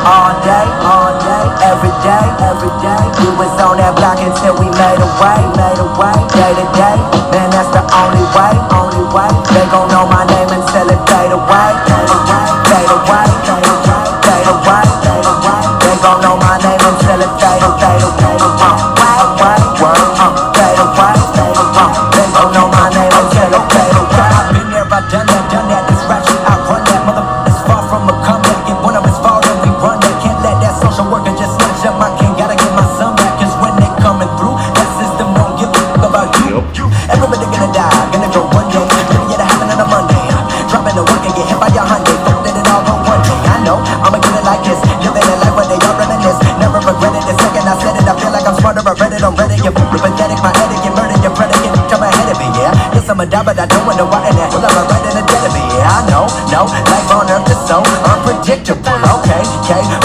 all day, every day. We was on that block until we made a way, day to day. Man, that's the only way. They gon' know my name until it fade away, fade away, fade away, fade away, fade away. They gon' know my name until it fade away, fade away, fade away. They gon' know my name until it fade away. I've been there, I done that. This rap shit, I run that mother. It's far from a comeback. If one of us fall, then we run that. Can't let that social worker just snatch up my king. Gotta get my son back, cause when they coming through, that system don't give a fuck about you. Everybody gonna die, gonna go one day. Maybe it'll happen on a Monday. Dropping the work and get hit by your Hyundai. Fuck that it all go one day. I know, I'ma get it like this. Living a life where they all reminisce. Never regret it. The second I said it, I feel like I'm smarter. I read it on Reddit. You're pathetic, my etiquette, murder, your predicate. Come ahead of me, yeah. Yes, I'm a die, but I don't want to write that. Well, I'm a right in the dead of me, yeah. I know, no. Life on earth is so unpredictable. Okay,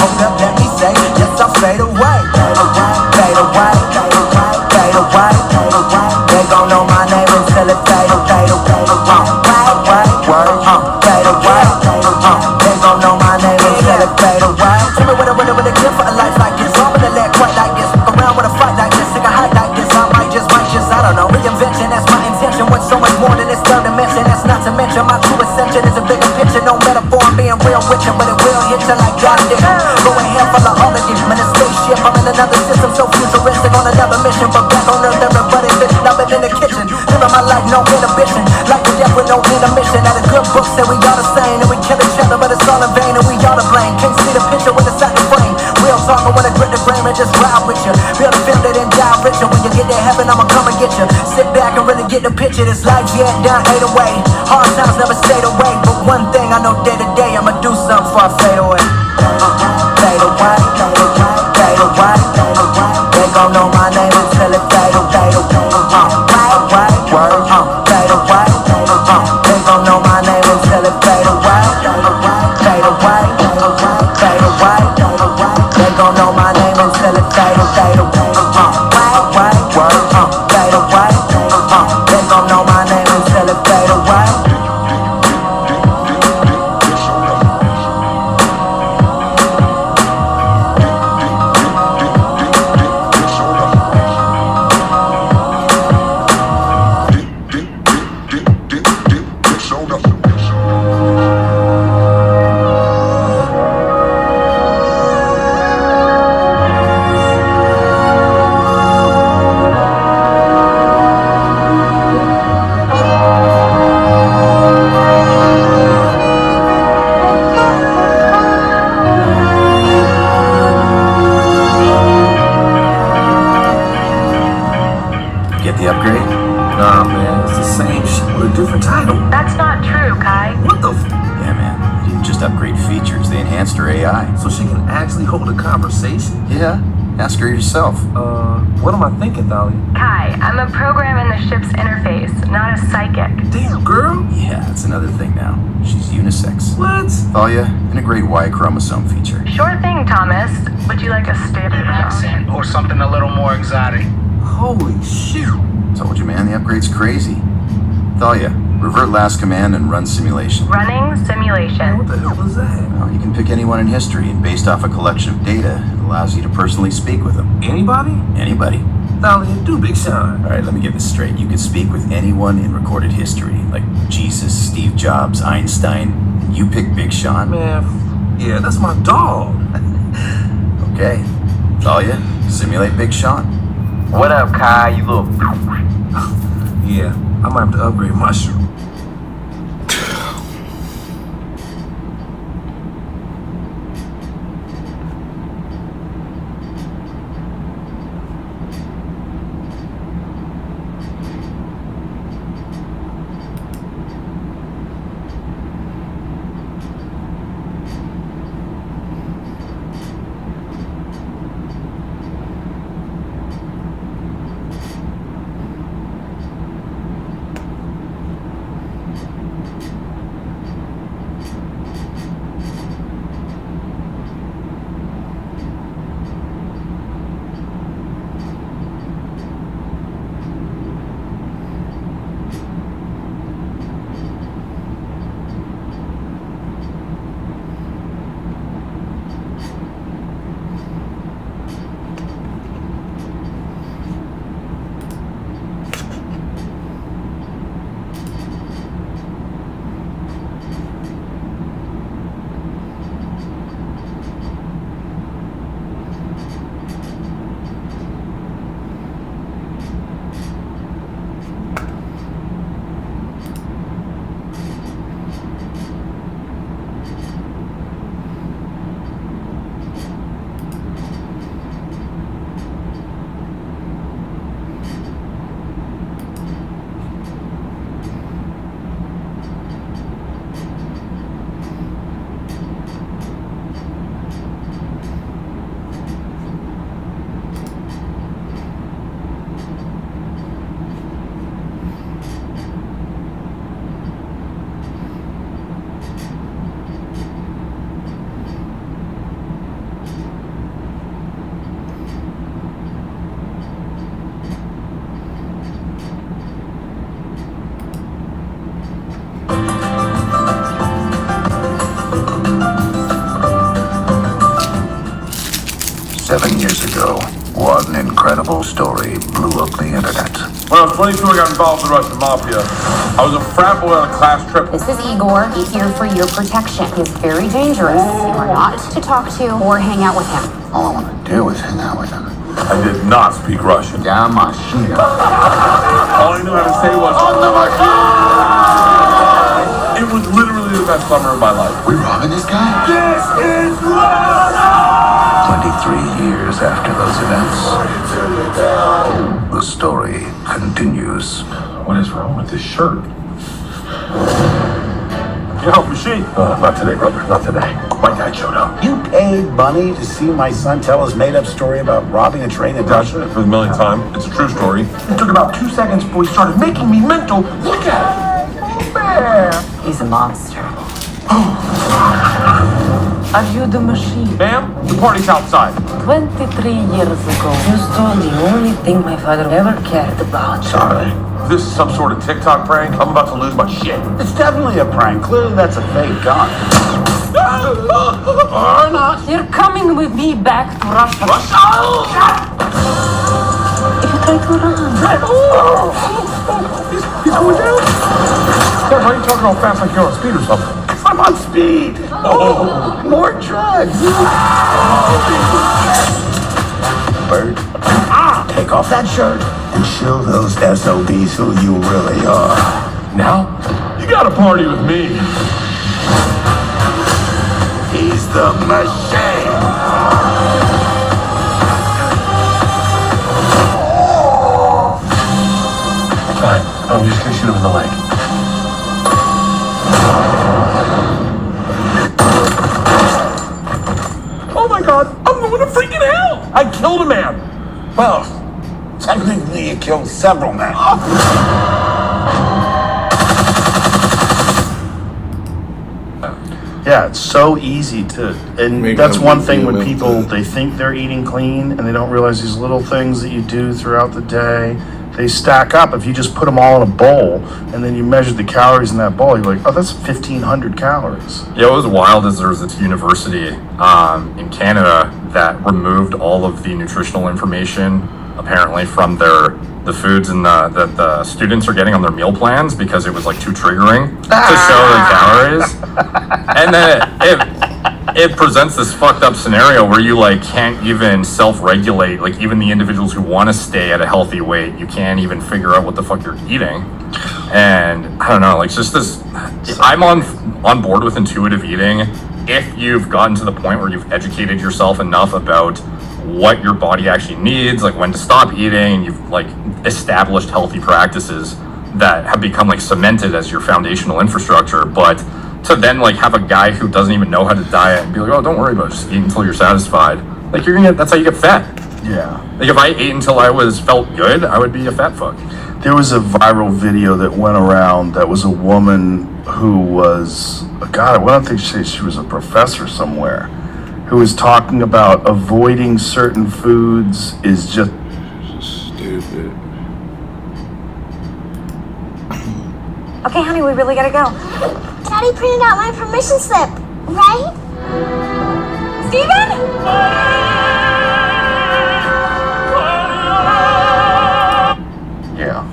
hold up, let me say. Yes, I'll fade away. Fade away, fade away, fade away, fade away, fade away. They gon' know my name until it fade away, fade away, fade away. They gon' know my name until it fade away. Tell me what I give for a life like this. I'm gonna let quite like this. Fuck around with a fight like this. Take a hike like this. I might just, I don't know. Reinvention, that's my intention. What's so much more than this third dimension? That's not to mention my true ascension is a bigger picture. No metaphor, I'm being real with you, but it will hit you like God did. Go ahead, full of all of you. I'm in a spaceship, I'm in another system, so futuristic on another mission. But back on earth, everybody bitching. I've been in the kitchen, living my life, no inhibition. Like the death with no intermission. Now the good book said we all the same, and we kill each other, but it's all in vain, and we all to blame. Can't see the picture when it's out the frame. Real talk, I wanna grip the frame and just ride with you. Build a film that then die richer. When you get to heaven, I'ma come and get you. Sit back and really get the picture. This life, yeah, down, ate away. Hard times never stayed away. But one thing I know day to day, I'ma do something before I fade away. Fade away, fade away, fade away, fade away. They gon' know my name until it fade away, fade away, fade away. They gon' know my name until it fade away, fade away, fade away, fade away. They gon' know my name until it fade away, fade away, fade away. They gon' know my name until it fade away. Get the upgrade? Nah, man, it's the same shit with a different title. That's not true, Kai. What the Yeah, man. You didn't just upgrade features, they enhanced her AI. So she can actually hold a conversation? Yeah, ask her yourself. What am I thinking, Thalia? Kai, I'm a program in the ship's interface, not a psychic. Damn, girl. Yeah, that's another thing now. She's unisex. What? Thalia, integrate Y chromosome feature. Sure thing, Thomas. Would you like a standard Accent or something a little more exotic. Holy shit. Told you, man, the upgrade's crazy. Thalia, revert last command and run simulation. Running Man, simulation. what the hell was that? Well, you can pick anyone in history, and based off a collection of data, it allows you to personally speak with them. Anybody? Anybody. Thalia, do Big Sean. All right, let me get this straight. You can speak with anyone in recorded history, like Jesus, Steve Jobs, Einstein, and you pick Big Sean. Man, yeah, that's my dog. Okay. Thalia, simulate Big Sean. What up, Kai? You little... Yeah, I might have to upgrade my shoe. 7 years ago, what an incredible story blew up the internet. When I was 22, I got involved with the Russian mafia. I was a frat boy on a class trip. This is Igor. He's here for your protection. He's very dangerous. You are not to talk to or hang out with him. All I want to do is hang out with him. I did not speak Russian. Yeah, machina. All I knew how to say was, it was literally the best summer of my life. We robbing this guy? This is Russia! 23 years after those events, the story continues. What is wrong with this shirt? Yo, machine. Not today, brother. Not today. My dad showed up. You paid money to see my son tell his made-up story about robbing a train in Gotcha. Russia? For the millionth time. It's a true story. It took about 2 seconds before he started making me mental. Look at it. Bear. He's a monster. Are you the machine? Ma'am, the party's outside. 23 years ago, you stole the only thing my father ever cared about. Sorry. If this is some sort of TikTok prank, I'm about to lose my shit. It's definitely a prank. Clearly that's a fake gun. Or not. You're coming with me back to Russia. If you try to run. He's going down. Dad, why are you talking all fast like you're on speed or something? I'm on speed. Oh, more drugs. Bird, take off that shirt and show those SOBs who you really are. Now, you gotta party with me. He's the machine. Fine, I'm just gonna shoot him in the leg. Oh my god, I'm going to freaking hell! I killed a man! Well, technically you killed several men. Yeah, it's so easy to, and Make that's a one big thing deal when about people, that. they think they're eating clean and they don't realize these little things that you do throughout the day, they stack up. If you just put them all in a bowl and then you measure the calories in that bowl, you're like, oh, that's 1,500 calories. Yeah, what was wild is there was this university in Canada that removed all of the nutritional information apparently from the foods and that the students are getting on their meal plans because it was like too triggering to show the calories. And then it presents this fucked up scenario where you like can't even self-regulate, like even the individuals who want to stay at a healthy weight, you can't even figure out what the fuck you're eating. And I don't know, like just this, I'm on board with intuitive eating if you've gotten to the point where you've educated yourself enough about what your body actually needs, like when to stop eating, and you've like established healthy practices that have become like cemented as your foundational infrastructure. But to then like have a guy who doesn't even know how to diet and be like, oh, don't worry about it, just eat until you're satisfied. Like that's how you get fat. Yeah. Like if I ate until I felt good, I would be a fat fuck. There was a viral video that went around that was a woman who was, God, I don't think she was a professor somewhere, who was talking about avoiding certain foods is just Stupid. Okay, honey, we really gotta go. Daddy printed out my permission slip, right? Steven? Yeah.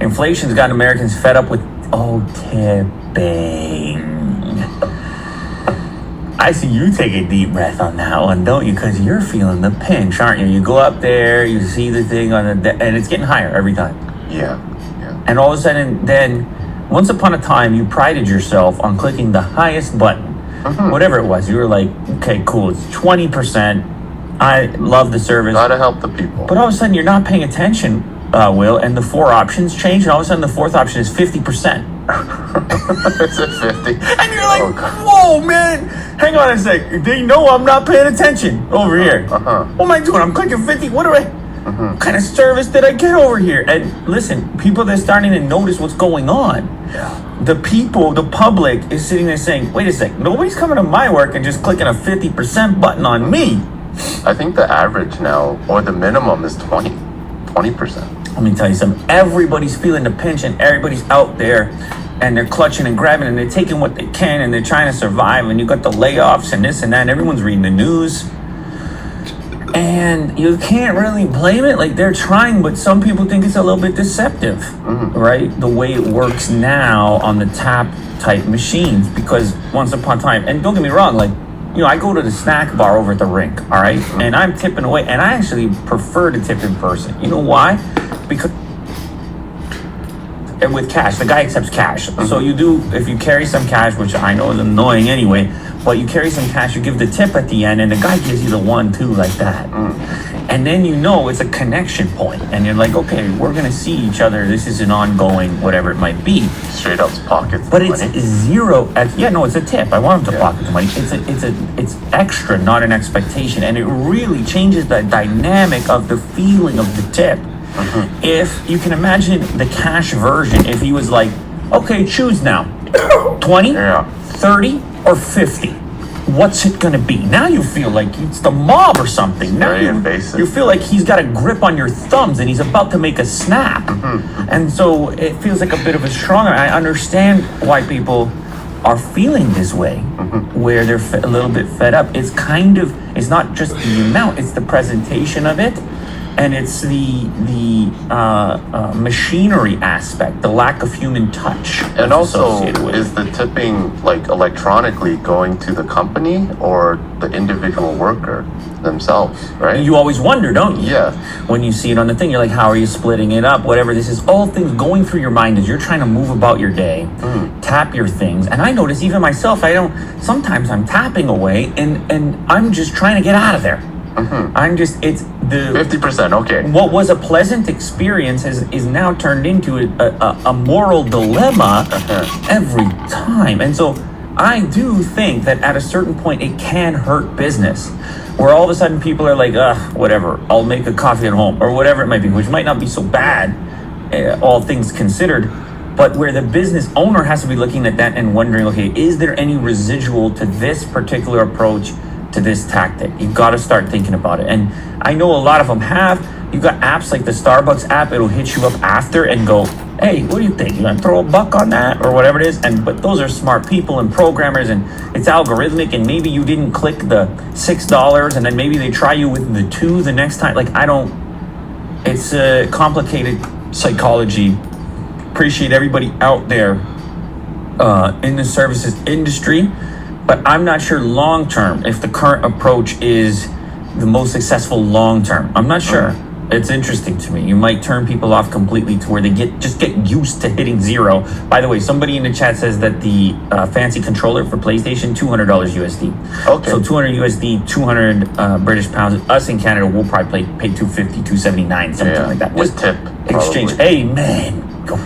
Inflation's got Americans fed up with tipping. I see you take a deep breath on that one, don't you? Because you're feeling the pinch, aren't you? You go up there, you see the thing on and it's getting higher every time. Yeah. And all of a sudden, then, once upon a time, you prided yourself on clicking the highest button, whatever it was. You were like, okay, cool, it's 20%. I love the service. Gotta help the people. But all of a sudden, you're not paying attention, Will, and the 4 options change, and all of a sudden, the 4th option is 50%. Is it 50? And you're like, whoa, man, hang on a sec. They know I'm not paying attention over here. What am I doing? I'm clicking 50. What kind of service did I get over here? And listen, people are starting to notice what's going on. Yeah. The people, the public is sitting there saying, wait a sec, nobody's coming to my work and just clicking a 50% button on me. I think the average now, or the minimum, is 20%. Let me tell you something. Everybody's feeling the pinch and everybody's out there and they're clutching and grabbing and they're taking what they can and they're trying to survive, and you got the layoffs and this and that, and everyone's reading the news. And you can't really blame it. Like, they're trying, but some people think it's a little bit deceptive, right? The way it works now on the tap type machines, because once upon a time, and don't get me wrong, like, you know, I go to the snack bar over at the rink, all right? And I'm tipping away, and I actually prefer to tip in person. You know why? Because and with cash, the guy accepts cash. So you do, if you carry some cash, which I know is annoying anyway, but you carry some cash, you give the tip at the end, and the guy gives you the 1-2 like that. And then you know it's a connection point, and you're like, okay, we're gonna see each other. This is an ongoing, whatever it might be. Straight up pockets. But it's zero. Yeah, no, it's a tip. I want him to pocket the money. It's extra, not an expectation, and it really changes the dynamic of the feeling of the tip. If you can imagine the cash version, if he was like, okay, choose now, 20, 30, or 50. What's it gonna be? Now you feel like it's the mob or something. Now you feel like he's got a grip on your thumbs and he's about to make a snap. And so it feels like a bit of a stronger. I understand why people are feeling this way, where they're a little bit fed up. It's kind of, it's not just the amount, it's the presentation of it. And it's the machinery aspect, the lack of human touch. And also, is the tipping like electronically going to the company or the individual worker themselves, right? You always wonder, don't you? Yeah. When you see it on the thing, you're like, how are you splitting it up? Whatever. This is all things going through your mind as you're trying to move about your day, tap your things. And I notice even myself, sometimes I'm tapping away and I'm just trying to get out of there. It's the 50%, okay. What was a pleasant experience is now turned into a moral dilemma every time. And so I do think that at a certain point it can hurt business, where all of a sudden people are like, whatever, I'll make a coffee at home, or whatever it might be, which might not be so bad, all things considered. But where the business owner has to be looking at that and wondering, okay, is there any residual to this particular approach, to this tactic? You've got to start thinking about it. And I know a lot of them have. You've got apps like the Starbucks app, it'll hit you up after and go, hey, what do you think? You gonna throw $1 on that or whatever it is? But those are smart people and programmers, and it's algorithmic, and maybe you didn't click the $6 and then maybe they try you with the $2 the next time. Like, it's a complicated psychology. Appreciate everybody out there in the services industry. But I'm not sure long term if the current approach is the most successful long term. I'm not sure. It's interesting to me. You might turn people off completely to where they get used to hitting zero. By the way, somebody in the chat says that the fancy controller for PlayStation, $200 USD. Okay. So 200 USD, 200 British pounds. Us in Canada, we'll probably pay 250, 279, something like that. With tip. Exchange. Probably. Hey, man. Go.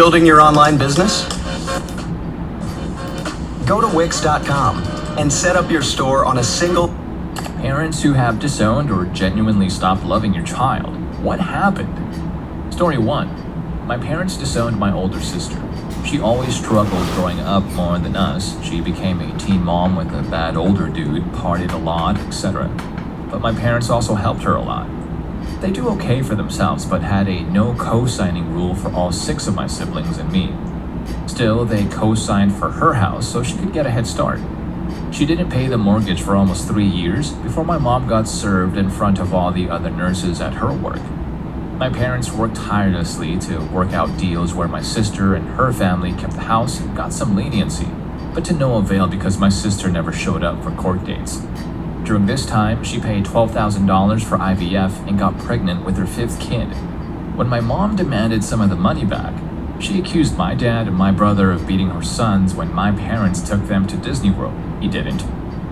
Building your online business? Go to Wix.com and set up your store on a single... Parents who have disowned or genuinely stopped loving your child. What happened? Story 1. My parents disowned my older sister. She always struggled growing up more than us. She became a teen mom with a bad older dude, partied a lot, etc. But my parents also helped her a lot. They do okay for themselves, but had a no co-signing rule for all 6 of my siblings and me. Still, they co-signed for her house so she could get a head start. She didn't pay the mortgage for almost 3 years before my mom got served in front of all the other nurses at her work. My parents worked tirelessly to work out deals where my sister and her family kept the house and got some leniency, but to no avail because my sister never showed up for court dates. During this time, she paid $12,000 for IVF and got pregnant with her 5th kid. When my mom demanded some of the money back, she accused my dad and my brother of beating her sons when my parents took them to Disney World. He didn't,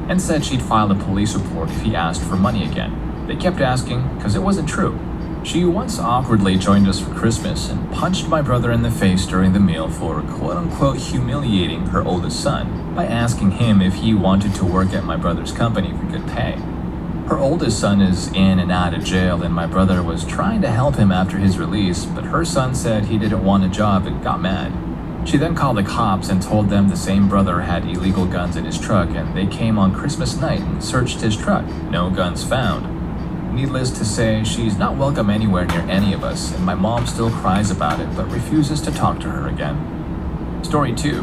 and said she'd file a police report if he asked for money again. They kept asking because it wasn't true. She once awkwardly joined us for Christmas and punched my brother in the face during the meal for quote-unquote humiliating her oldest son by asking him if he wanted to work at my brother's company for good pay. Her oldest son is in and out of jail, and my brother was trying to help him after his release, but her son said he didn't want a job and got mad. She then called the cops and told them the same brother had illegal guns in his truck, and they came on Christmas night and searched his truck. No guns found. Needless to say, she's not welcome anywhere near any of us, and my mom still cries about it but refuses to talk to her again. Story 2.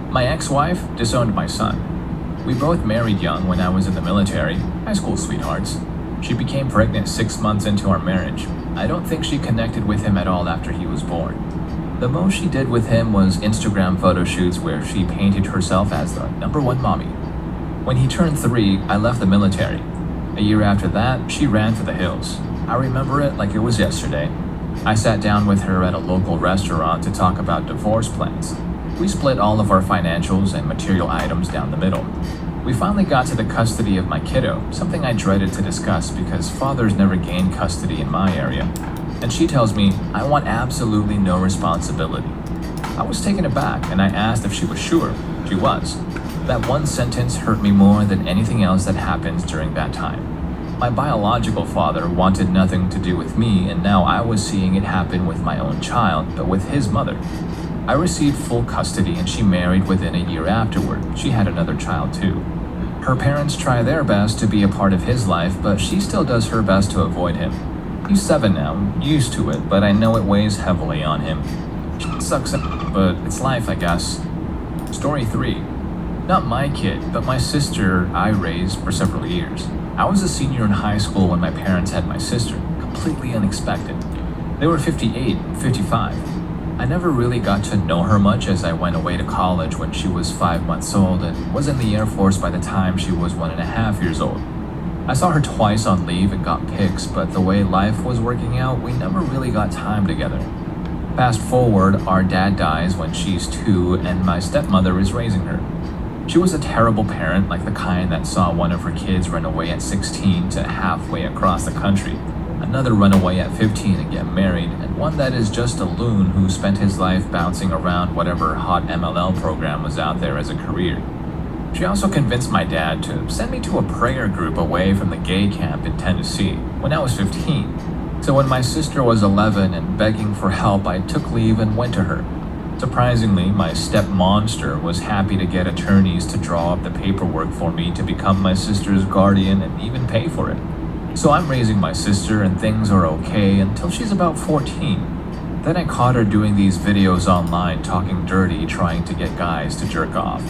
My ex-wife disowned my son. We both married young when I was in the military, high school sweethearts. She became pregnant 6 months into our marriage. I don't think she connected with him at all after he was born. The most she did with him was Instagram photo shoots where she painted herself as the #1 mommy. When he turned 3, I left the military. A year after that, she ran for the hills. I remember it like it was yesterday. I sat down with her at a local restaurant to talk about divorce plans. We split all of our financials and material items down the middle. We finally got to the custody of my kiddo, something I dreaded to discuss because fathers never gain custody in my area. And she tells me, I want absolutely no responsibility. I was taken aback and I asked if she was sure. She was. That one sentence hurt me more than anything else that happened during that time. My biological father wanted nothing to do with me, and now I was seeing it happen with my own child, but with his mother. I received full custody and she married within a year afterward. She had another child too. Her parents try their best to be a part of his life, but she still does her best to avoid him. He's 7 now, used to it, but I know it weighs heavily on him. It sucks, but it's life, I guess. Story 3. Not my kid, but my sister I raised for several years. I was a senior in high school when my parents had my sister, completely unexpected. They were 58, 55. I never really got to know her much as I went away to college when she was 5 months old and was in the Air Force by the time she was 1.5 years old. I saw her twice on leave and got pics, but the way life was working out, we never really got time together. Fast forward, our dad dies when she's 2 and my stepmother is raising her. She was a terrible parent, like the kind that saw one of her kids run away at 16 to halfway across the country, another run away at 15 and get married, and one that is just a loon who spent his life bouncing around whatever hot MLL program was out there as a career. She also convinced my dad to send me to a prayer group away from the gay camp in Tennessee when I was 15. So when my sister was 11 and begging for help, I took leave and went to her. Surprisingly, my step-monster was happy to get attorneys to draw up the paperwork for me to become my sister's guardian and even pay for it. So I'm raising my sister and things are okay until she's about 14. Then I caught her doing these videos online talking dirty, trying to get guys to jerk off.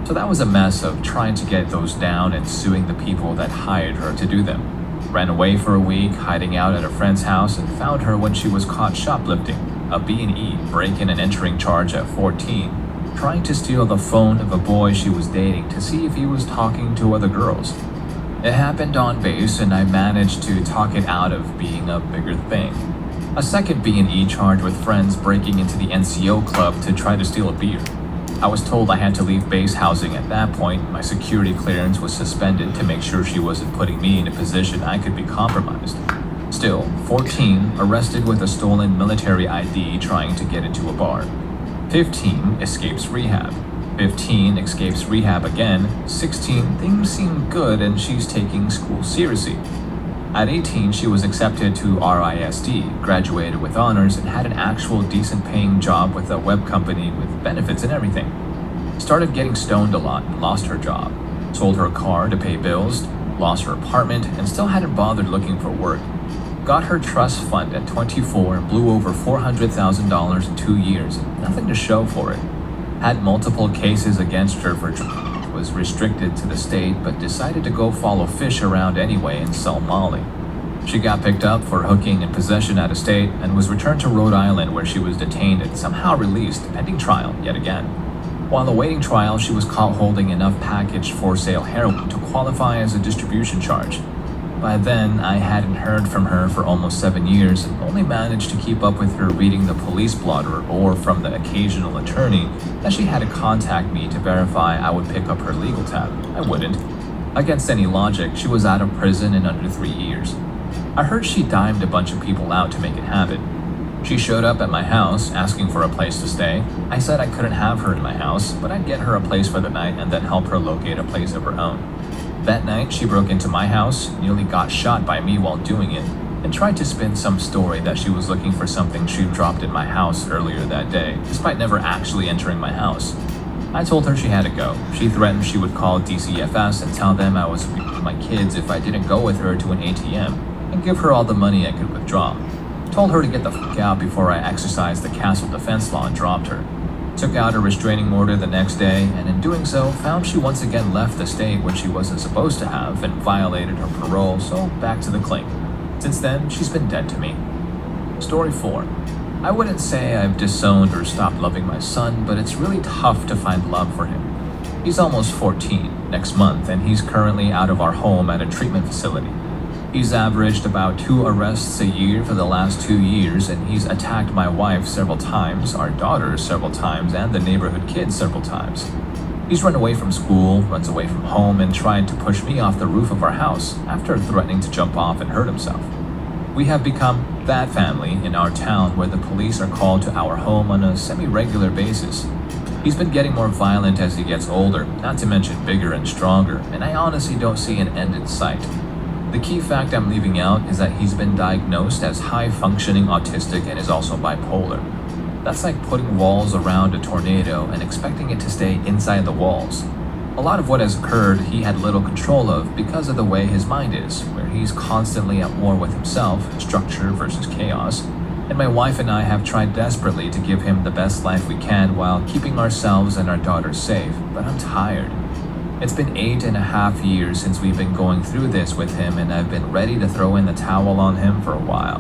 So that was a mess of trying to get those down and suing the people that hired her to do them. Ran away for a week, hiding out at a friend's house, and found her when she was caught shoplifting, a B&E break-in and entering charge at 14, trying to steal the phone of a boy she was dating to see if he was talking to other girls. It happened on base, and I managed to talk it out of being a bigger thing. A second B&E charge with friends breaking into the NCO club to try to steal a beer. I was told I had to leave base housing at that point. My security clearance was suspended to make sure she wasn't putting me in a position I could be compromised. Still, 14, arrested with a stolen military ID trying to get into a bar. 15 escapes rehab. 15 escapes rehab again. 16 things seem good and she's taking school seriously. At 18, she was accepted to RISD, graduated with honors, and had an actual decent paying job with a web company with benefits and everything. Started getting stoned a lot and lost her job. Sold her car to pay bills, lost her apartment, and still hadn't bothered looking for work. Got her trust fund at 24 and blew over $400,000 in 2 years, nothing to show for it. Had multiple cases against her for was restricted to the state, but decided to go follow fish around anyway and sell Molly. She got picked up for hooking and possession out of state and was returned to Rhode Island, where she was detained and somehow released pending trial yet again. While awaiting trial, she was caught holding enough packaged for sale heroin to qualify as a distribution charge. By then, I hadn't heard from her for almost 7 years and only managed to keep up with her reading the police blotter or from the occasional attorney that she had to contact me to verify I would pick up her legal tab. I wouldn't. Against any logic, she was out of prison in under 3 years. I heard she dimed a bunch of people out to make it happen. She showed up at my house asking for a place to stay. I said I couldn't have her in my house, but I'd get her a place for the night and then help her locate a place of her own. That night, she broke into my house, nearly got shot by me while doing it, and tried to spin some story that she was looking for something she dropped in my house earlier that day, despite never actually entering my house. I told her she had to go. She threatened she would call DCFS and tell them I was with my kids if I didn't go with her to an ATM, and give her all the money I could withdraw. Told her to get the fuck out before I exercised the castle defense law and dropped her. Took out a restraining order the next day, and in doing so, found she once again left the state when she wasn't supposed to have and violated her parole, so back to the clink. Since then, she's been dead to me. Story 4. I wouldn't say I've disowned or stopped loving my son, but it's really tough to find love for him. He's almost 14 next month, and he's currently out of our home at a treatment facility. He's averaged about 2 arrests a year for the last 2 years, and he's attacked my wife several times, our daughter several times, and the neighborhood kids several times. He's run away from school, runs away from home, and tried to push me off the roof of our house after threatening to jump off and hurt himself. We have become that family in our town where the police are called to our home on a semi-regular basis. He's been getting more violent as he gets older, not to mention bigger and stronger, and I honestly don't see an end in sight. The key fact I'm leaving out is that he's been diagnosed as high-functioning autistic and is also bipolar. That's like putting walls around a tornado and expecting it to stay inside the walls. A lot of what has occurred he had little control of because of the way his mind is, where he's constantly at war with himself, structure versus chaos, and my wife and I have tried desperately to give him the best life we can while keeping ourselves and our daughter safe, but I'm tired. It's been 8.5 years since we've been going through this with him, and I've been ready to throw in the towel on him for a while.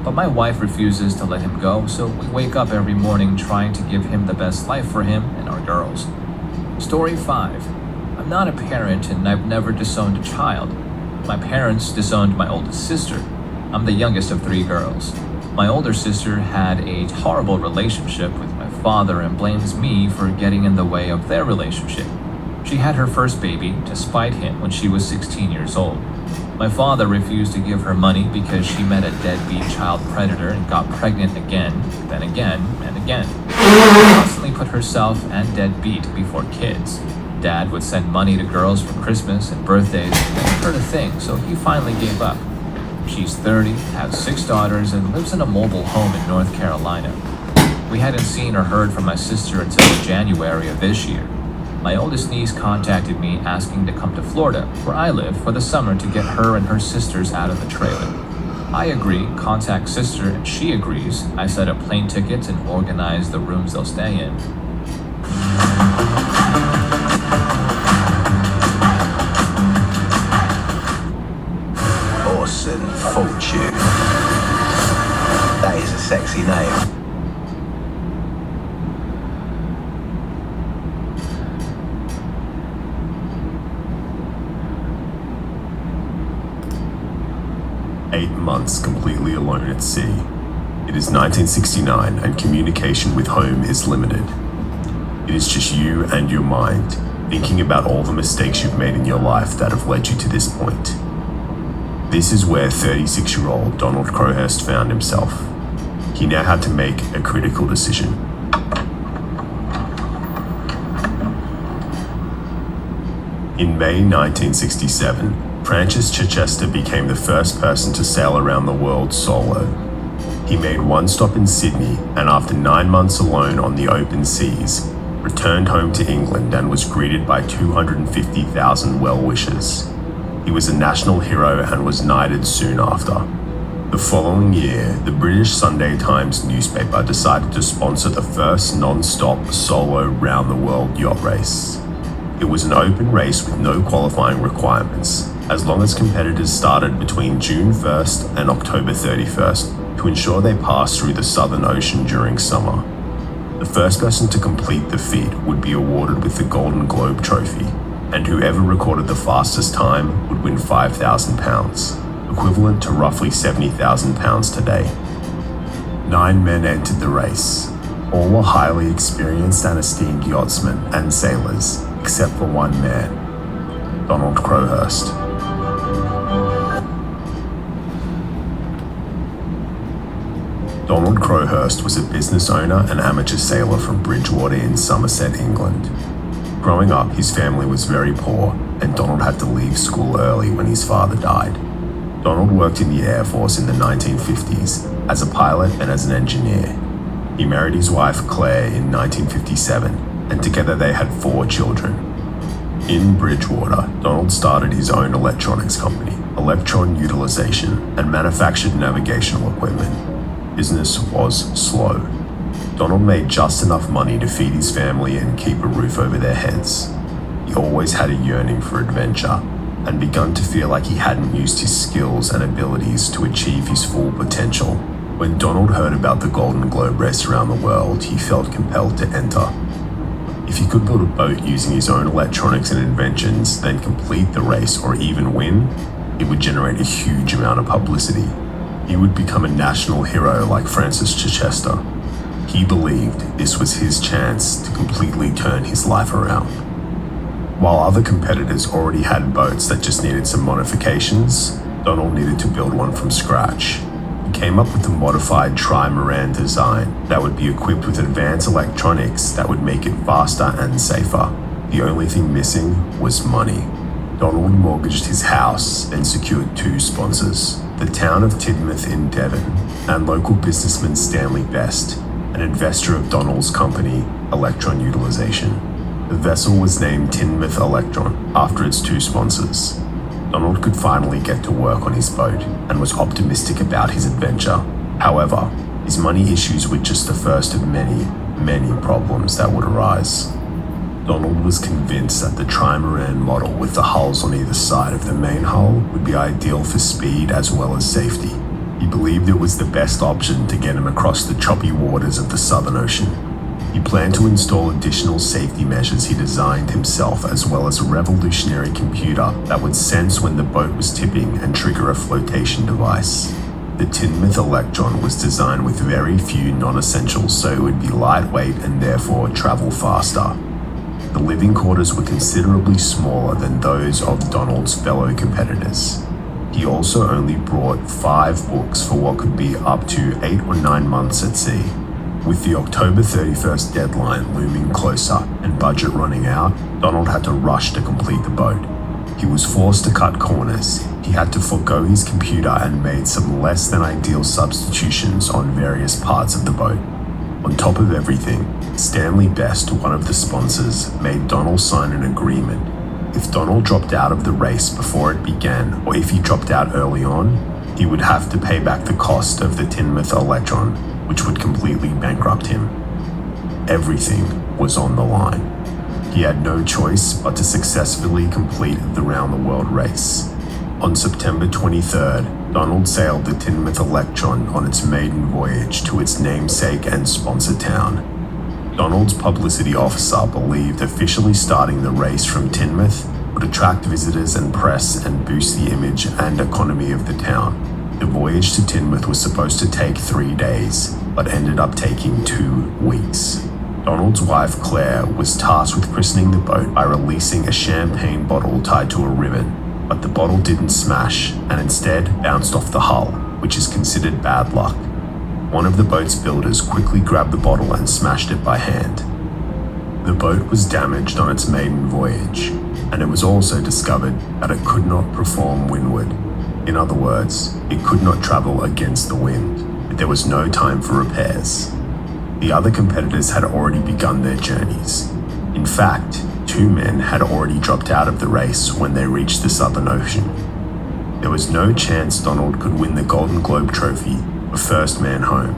But my wife refuses to let him go, so we wake up every morning trying to give him the best life for him and our girls. Story 5. I'm not a parent and I've never disowned a child. My parents disowned my oldest sister. I'm the youngest of 3 girls. My older sister had a horrible relationship with my father and blames me for getting in the way of their relationship. She had her first baby to spite him when she was 16 years old. My father refused to give her money because she met a deadbeat child predator and got pregnant again, then again, and again. She constantly put herself and deadbeat before kids. Dad would send money to girls for Christmas and birthdays and never heard a thing, so he finally gave up. She's 30, has 6 daughters, and lives in a mobile home in North Carolina. We hadn't seen or heard from my sister until January of this year. My oldest niece contacted me asking to come to Florida, where I live, for the summer to get her and her sisters out of the trailer. I agree, contact sister, and she agrees. I set up plane tickets and organize the rooms they'll stay in. Orson Fortune. That is a sexy name. Months completely alone at sea. It is 1969 and communication with home is limited. It is just you and your mind, thinking about all the mistakes you've made in your life that have led you to this point. This is where 36-year-old Donald Crowhurst found himself. He now had to make a critical decision. In May 1967, Francis Chichester became the first person to sail around the world solo. He made one stop in Sydney and after 9 months alone on the open seas, returned home to England and was greeted by 250,000 well-wishers. He was a national hero and was knighted soon after. The following year, the British Sunday Times newspaper decided to sponsor the first non-stop solo round-the-world yacht race. It was an open race with no qualifying requirements, as long as competitors started between June 1st and October 31st to ensure they passed through the Southern Ocean during summer. The first person to complete the feat would be awarded with the Golden Globe Trophy, and whoever recorded the fastest time would win £5,000, equivalent to roughly £70,000 today. 9 men entered the race. All were highly experienced and esteemed yachtsmen and sailors, except for one man, Donald Crowhurst. Donald Crowhurst was a business owner and amateur sailor from Bridgewater in Somerset, England. Growing up, his family was very poor, and Donald had to leave school early when his father died. Donald worked in the Air Force in the 1950s as a pilot and as an engineer. He married his wife Claire in 1957, and together they had 4 children. In Bridgewater, Donald started his own electronics company, Electron Utilization, and manufactured navigational equipment. Business was slow. Donald made just enough money to feed his family and keep a roof over their heads. He always had a yearning for adventure, and begun to feel like he hadn't used his skills and abilities to achieve his full potential. When Donald heard about the Golden Globe race around the world, he felt compelled to enter. If he could build a boat using his own electronics and inventions, then complete the race or even win, it would generate a huge amount of publicity. He would become a national hero like Francis Chichester. He believed this was his chance to completely turn his life around. While other competitors already had boats that just needed some modifications, Donald needed to build one from scratch. He came up with a modified trimaran design that would be equipped with advanced electronics that would make it faster and safer. The only thing missing was money. Donald mortgaged his house and secured 2 sponsors, the town of Tidmouth in Devon and local businessman Stanley Best, an investor of Donald's company, Electron Utilization. The vessel was named Tidmouth Electron after its 2 sponsors. Donald could finally get to work on his boat and was optimistic about his adventure. However, his money issues were just the first of many, many problems that would arise. Donald was convinced that the trimaran model with the hulls on either side of the main hull would be ideal for speed as well as safety. He believed it was the best option to get him across the choppy waters of the Southern Ocean. He planned to install additional safety measures he designed himself, as well as a revolutionary computer that would sense when the boat was tipping and trigger a flotation device. The Tidmouth Electron was designed with very few non-essentials, so it would be lightweight and therefore travel faster. The living quarters were considerably smaller than those of Donald's fellow competitors. He also only brought 5 books for what could be up to 8 or 9 months at sea. With the October 31st deadline looming closer and budget running out, Donald had to rush to complete the boat. He was forced to cut corners. He had to forego his computer and made some less than ideal substitutions on various parts of the boat. On top of everything, Stanley Best, one of the sponsors, made Donald sign an agreement. If Donald dropped out of the race before it began, or if he dropped out early on, he would have to pay back the cost of the Tidmouth Electron, which would completely bankrupt him. Everything was on the line. He had no choice but to successfully complete the round-the-world race. On September 23rd, Donald sailed the Tidmouth Electron on its maiden voyage to its namesake and sponsor town. Donald's publicity officer believed officially starting the race from Tidmouth would attract visitors and press and boost the image and economy of the town. The voyage to Tidmouth was supposed to take 3 days, but ended up taking 2 weeks. Donald's wife Claire was tasked with christening the boat by releasing a champagne bottle tied to a ribbon, but the bottle didn't smash and instead bounced off the hull, which is considered bad luck. One of the boat's builders quickly grabbed the bottle and smashed it by hand. The boat was damaged on its maiden voyage, and it was also discovered that it could not perform windward. In other words, it could not travel against the wind, but there was no time for repairs. The other competitors had already begun their journeys. In fact, 2 men had already dropped out of the race when they reached the Southern Ocean. There was no chance Donald could win the Golden Globe Trophy for first man home,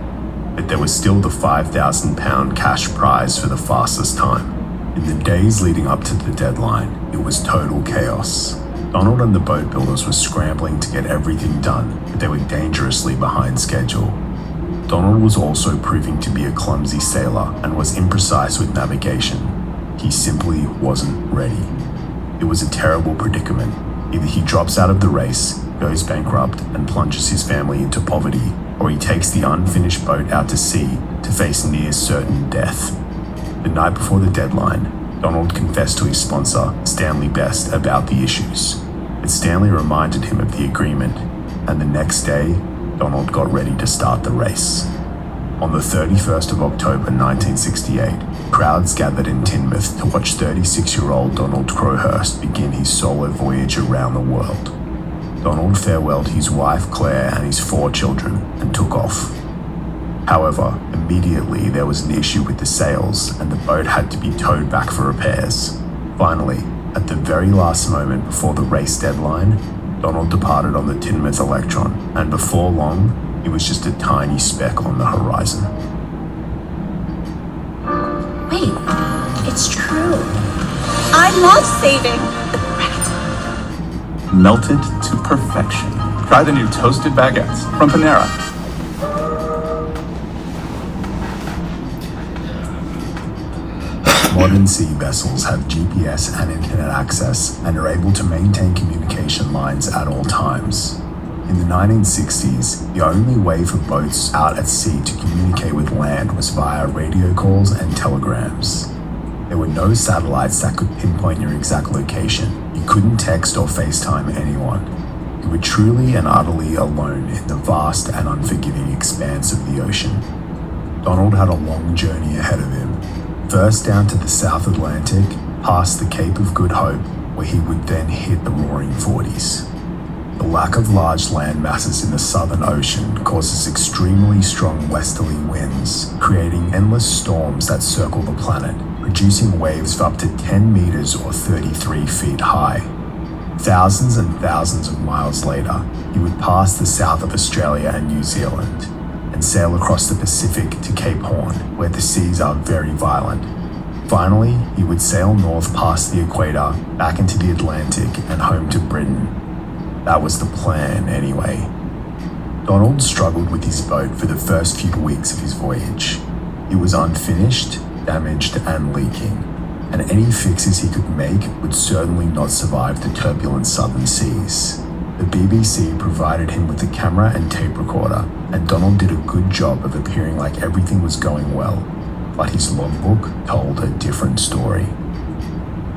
but there was still the £5,000 cash prize for the fastest time. In the days leading up to the deadline, it was total chaos. Donald and the boat builders were scrambling to get everything done, but they were dangerously behind schedule. Donald was also proving to be a clumsy sailor and was imprecise with navigation. He simply wasn't ready. It was a terrible predicament. Either he drops out of the race, goes bankrupt, and plunges his family into poverty, or he takes the unfinished boat out to sea to face near certain death. The night before the deadline, Donald confessed to his sponsor, Stanley Best, about the issues. But Stanley reminded him of the agreement, and the next day, Donald got ready to start the race. On the 31st of October 1968, crowds gathered in Teignmouth to watch 36-year-old Donald Crowhurst begin his solo voyage around the world. Donald farewelled his wife Claire and his 4 children and took off. However, immediately there was an issue with the sails and the boat had to be towed back for repairs. Finally, at the very last moment before the race deadline, Donald departed on the Teignmouth Electron, and before long, it was just a tiny speck on the horizon. Wait, it's true. I love saving. Melted to perfection. Try the new toasted baguettes from Panera. Modern sea vessels have GPS and internet access and are able to maintain communication lines at all times. In the 1960s, the only way for boats out at sea to communicate with land was via radio calls and telegrams. There were no satellites that could pinpoint your exact location. You couldn't text or FaceTime anyone. You were truly and utterly alone in the vast and unforgiving expanse of the ocean. Donald had a long journey ahead of him. First down to the South Atlantic, past the Cape of Good Hope, where he would then hit the Roaring Forties. The lack of large land masses in the Southern Ocean causes extremely strong westerly winds, creating endless storms that circle the planet, producing waves of up to 10 meters or 33 feet high. Thousands and thousands of miles later, he would pass the south of Australia and New Zealand, and sail across the Pacific to Cape Horn, where the seas are very violent. Finally, he would sail north past the equator, back into the Atlantic, and home to Britain. That was the plan, anyway. Donald struggled with his boat for the first few weeks of his voyage. It was unfinished, damaged, and leaking, and any fixes he could make would certainly not survive the turbulent southern seas. The BBC provided him with a camera and tape recorder, and Donald did a good job of appearing like everything was going well, but his logbook told a different story.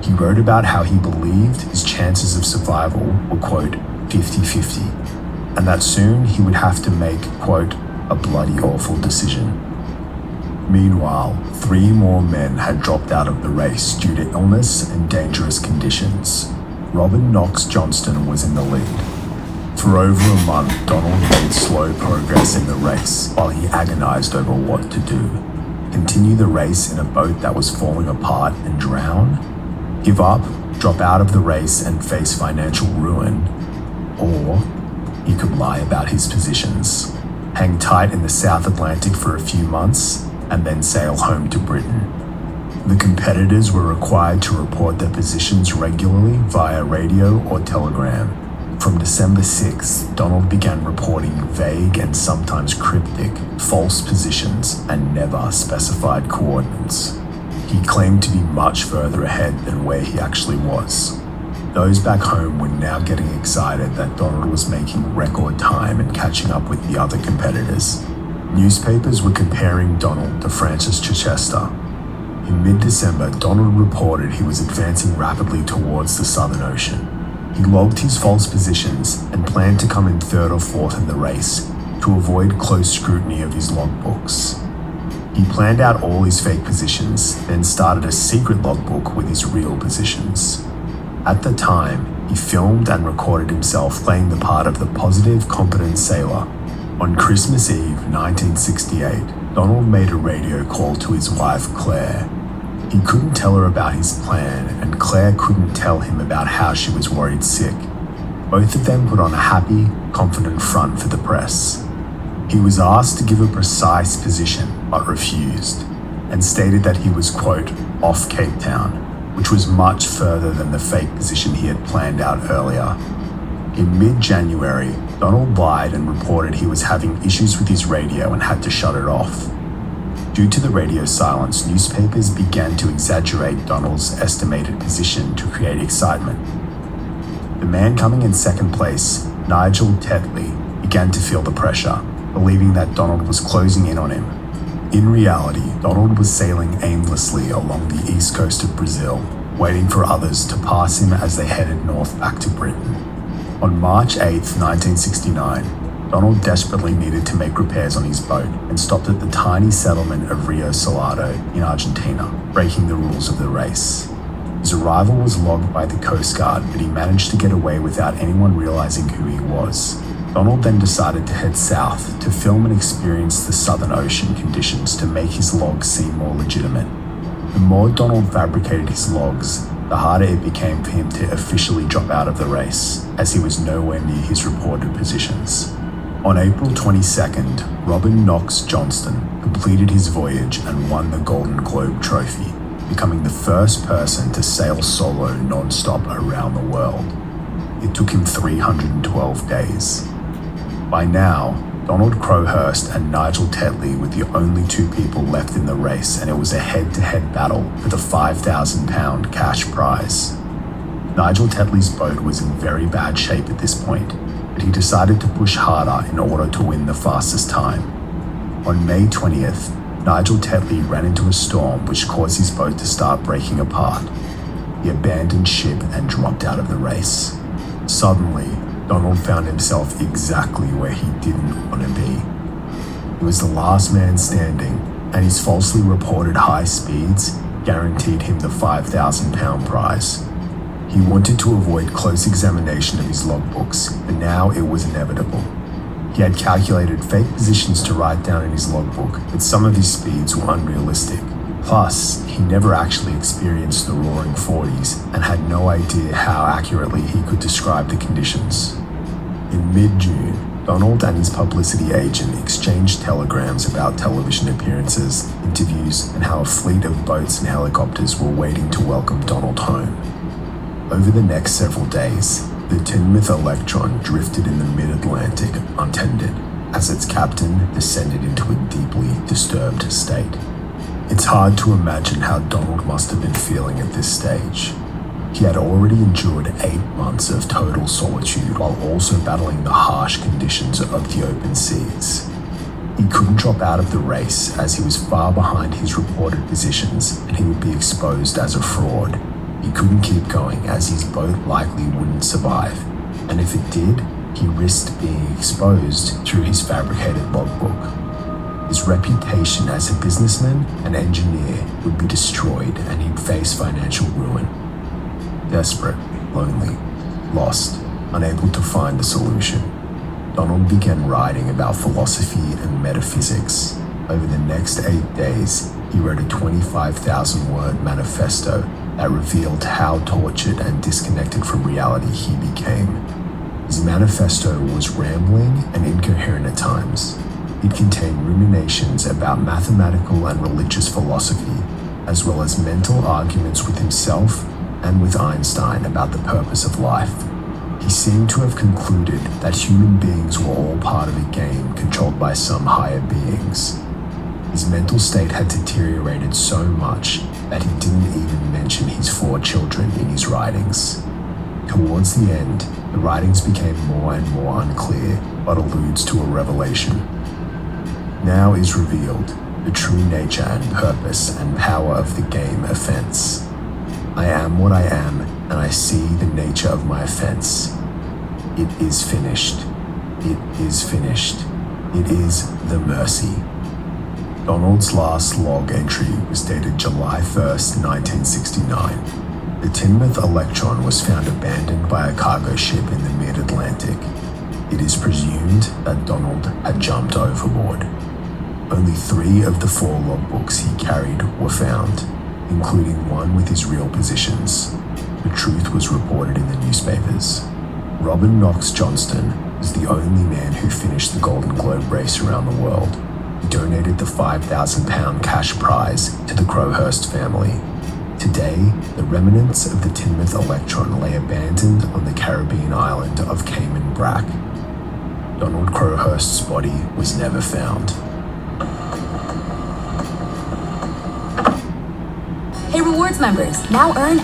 He wrote about how he believed his chances of survival were, quote, 50-50, and that soon he would have to make, quote, a bloody awful decision. Meanwhile, 3 more men had dropped out of the race due to illness and dangerous conditions. Robin Knox Johnston was in the lead. For over a month, Donald made slow progress in the race while he agonized over what to do. Continue the race in a boat that was falling apart and drown? Give up, drop out of the race and face financial ruin? Or he could lie about his positions, hang tight in the South Atlantic for a few months, and then sail home to Britain. The competitors were required to report their positions regularly via radio or telegram. From December 6th, Donald began reporting vague and sometimes cryptic, false positions and never specified coordinates. He claimed to be much further ahead than where he actually was. Those back home were now getting excited that Donald was making record time and catching up with the other competitors. Newspapers were comparing Donald to Francis Chichester. In mid-December, Donald reported he was advancing rapidly towards the Southern Ocean. He logged his false positions and planned to come in 3rd or 4th in the race to avoid close scrutiny of his logbooks. He planned out all his fake positions, then started a secret logbook with his real positions. At the time, he filmed and recorded himself playing the part of the positive, competent sailor. On Christmas Eve, 1968, Donald made a radio call to his wife, Claire. He couldn't tell her about his plan, and Claire couldn't tell him about how she was worried sick. Both of them put on a happy, confident front for the press. He was asked to give a precise position, but refused, and stated that he was, quote, off Cape Town, which was much further than the fake position he had planned out earlier. In mid-January, Donald lied and reported he was having issues with his radio and had to shut it off. Due to the radio silence, newspapers began to exaggerate Donald's estimated position to create excitement. The man coming in second place, Nigel Tetley, began to feel the pressure, believing that Donald was closing in on him. In reality, Donald was sailing aimlessly along the east coast of Brazil, waiting for others to pass him as they headed north back to Britain. On March 8, 1969, Donald desperately needed to make repairs on his boat and stopped at the tiny settlement of Rio Salado in Argentina, breaking the rules of the race. His arrival was logged by the Coast Guard, but he managed to get away without anyone realizing who he was. Donald then decided to head south to film and experience the Southern Ocean conditions to make his logs seem more legitimate. The more Donald fabricated his logs, the harder it became for him to officially drop out of the race, as he was nowhere near his reported positions. On April 22nd, Robin Knox Johnston completed his voyage and won the Golden Globe Trophy, becoming the first person to sail solo non-stop around the world. It took him 312 days. By now, Donald Crowhurst and Nigel Tetley were the only two people left in the race, and it was a head-to-head battle for the £5,000 cash prize. Nigel Tetley's boat was in very bad shape at this point, but he decided to push harder in order to win the fastest time. On May 20th, Nigel Tetley ran into a storm which caused his boat to start breaking apart. He abandoned ship and dropped out of the race. Suddenly, Donald found himself exactly where he didn't want to be. He was the last man standing, and his falsely reported high speeds guaranteed him the £5,000 prize. He wanted to avoid close examination of his logbooks, but now it was inevitable. He had calculated fake positions to write down in his logbook, but some of his speeds were unrealistic. Plus, he never actually experienced the roaring 40s and had no idea how accurately he could describe the conditions. In mid-June, Donald and his publicity agent exchanged telegrams about television appearances, interviews, and how a fleet of boats and helicopters were waiting to welcome Donald home. Over the next several days, the Teignmouth Electron drifted in the mid-Atlantic untended, as its captain descended into a deeply disturbed state. It's hard to imagine how Donald must have been feeling at this stage. He had already endured 8 months of total solitude while also battling the harsh conditions of the open seas. He couldn't drop out of the race as he was far behind his reported positions and he would be exposed as a fraud. He couldn't keep going as his boat likely wouldn't survive, and if it did, he risked being exposed through his fabricated logbook. His reputation as a businessman and engineer would be destroyed and he'd face financial ruin. Desperate, lonely, lost, unable to find a solution, Donald began writing about philosophy and metaphysics. Over the next 8 days, he wrote a 25,000-word manifesto that revealed how tortured and disconnected from reality he became. His manifesto was rambling and incoherent at times. It contained ruminations about mathematical and religious philosophy, as well as mental arguments with himself and with Einstein about the purpose of life. He seemed to have concluded that human beings were all part of a game controlled by some higher beings. His mental state had deteriorated so much that he didn't even mention his 4 children in his writings. Towards the end, the writings became more and more unclear, but alludes to a revelation. Now is revealed the true nature and purpose and power of the game offense. I am what I am, and I see the nature of my offense. It is finished. It is finished. It is the mercy. Donald's last log entry was dated July 1st, 1969. The Tinmouth Electron was found abandoned by a cargo ship in the mid-Atlantic. It is presumed that Donald had jumped overboard. Only 3 of the 4 logbooks he carried were found, including one with his real positions. The truth was reported in the newspapers. Robin Knox Johnston was the only man who finished the Golden Globe race around the world. He donated the £5,000 cash prize to the Crowhurst family. Today, the remnants of the Tinmouth Electron lay abandoned on the Caribbean island of Cayman Brac. Donald Crowhurst's body was never found. Hey, rewards members, now earn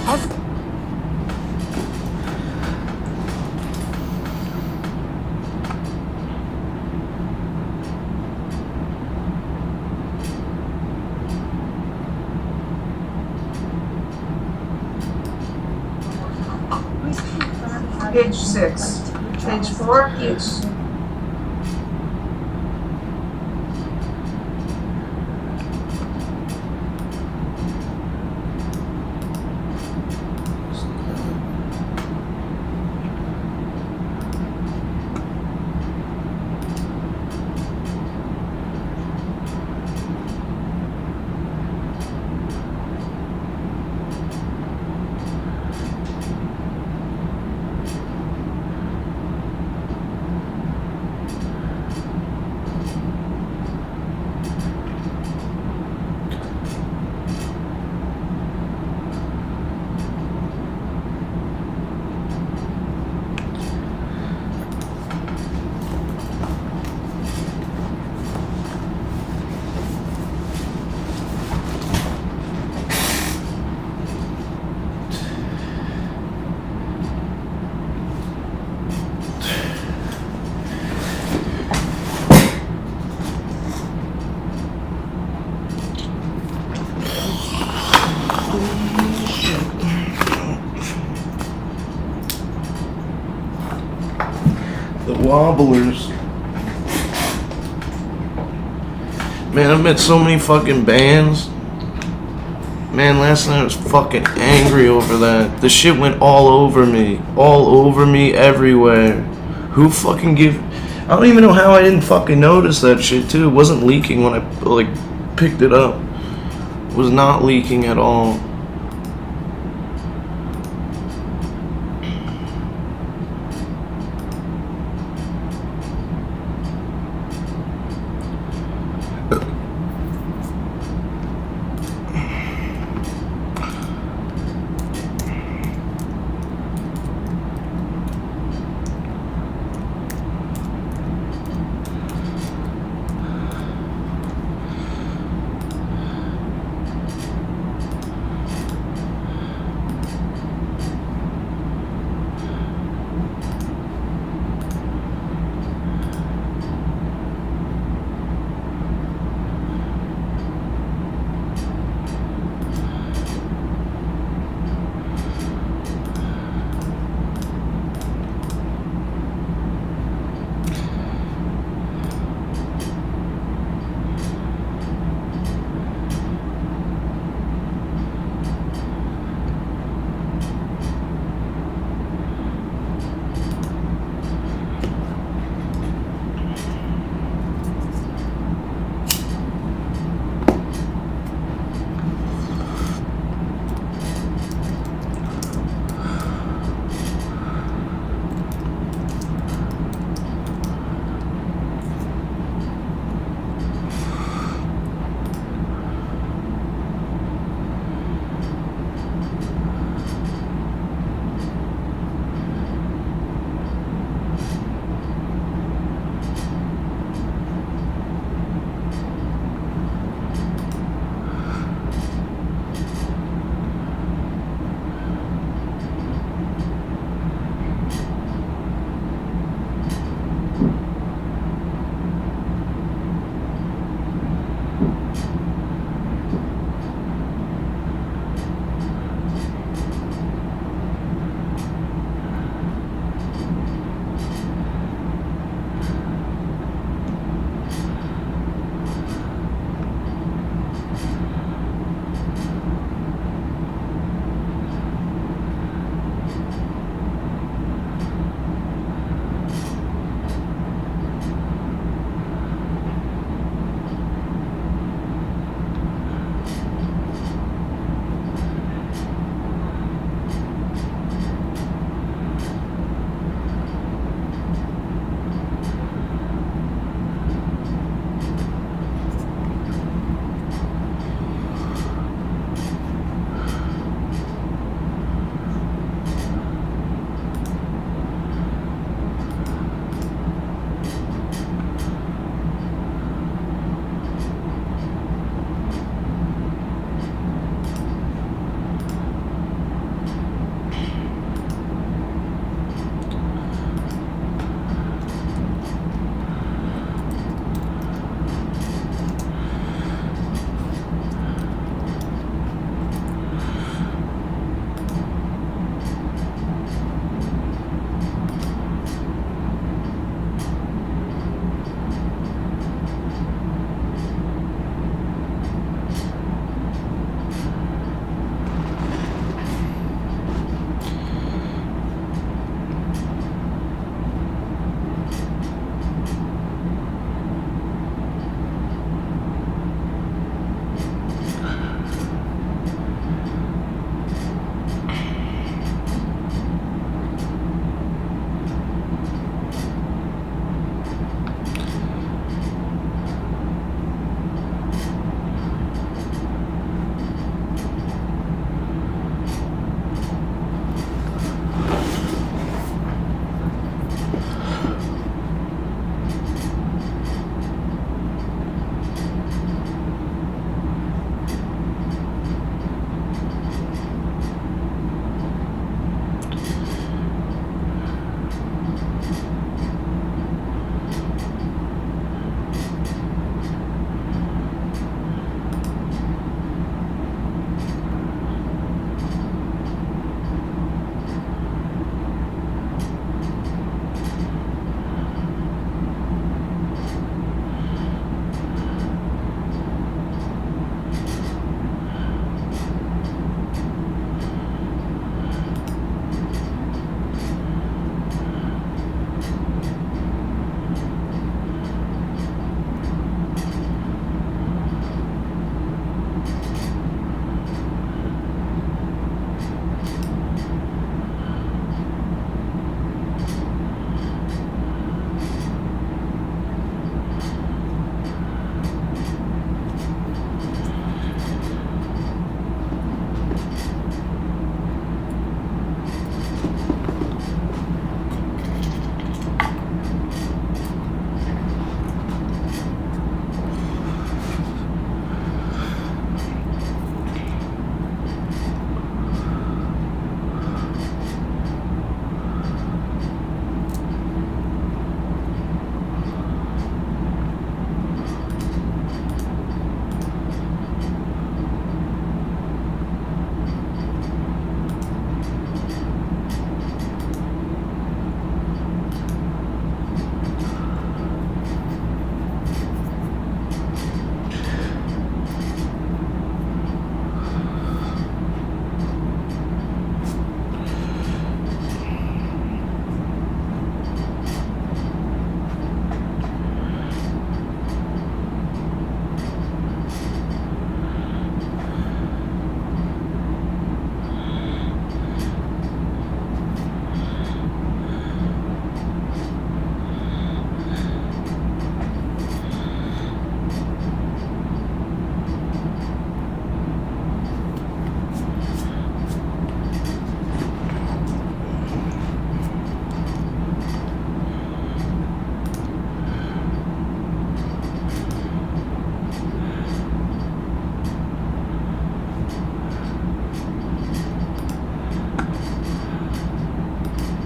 Page 6. Page 4, yes. Wobblers. Man, I've met so many fucking bands. Man, last night I was fucking angry over that. The shit went all over me. All over me everywhere. Who fucking I don't even know how I didn't fucking notice that shit too. It wasn't leaking when I picked it up. It was not leaking at all.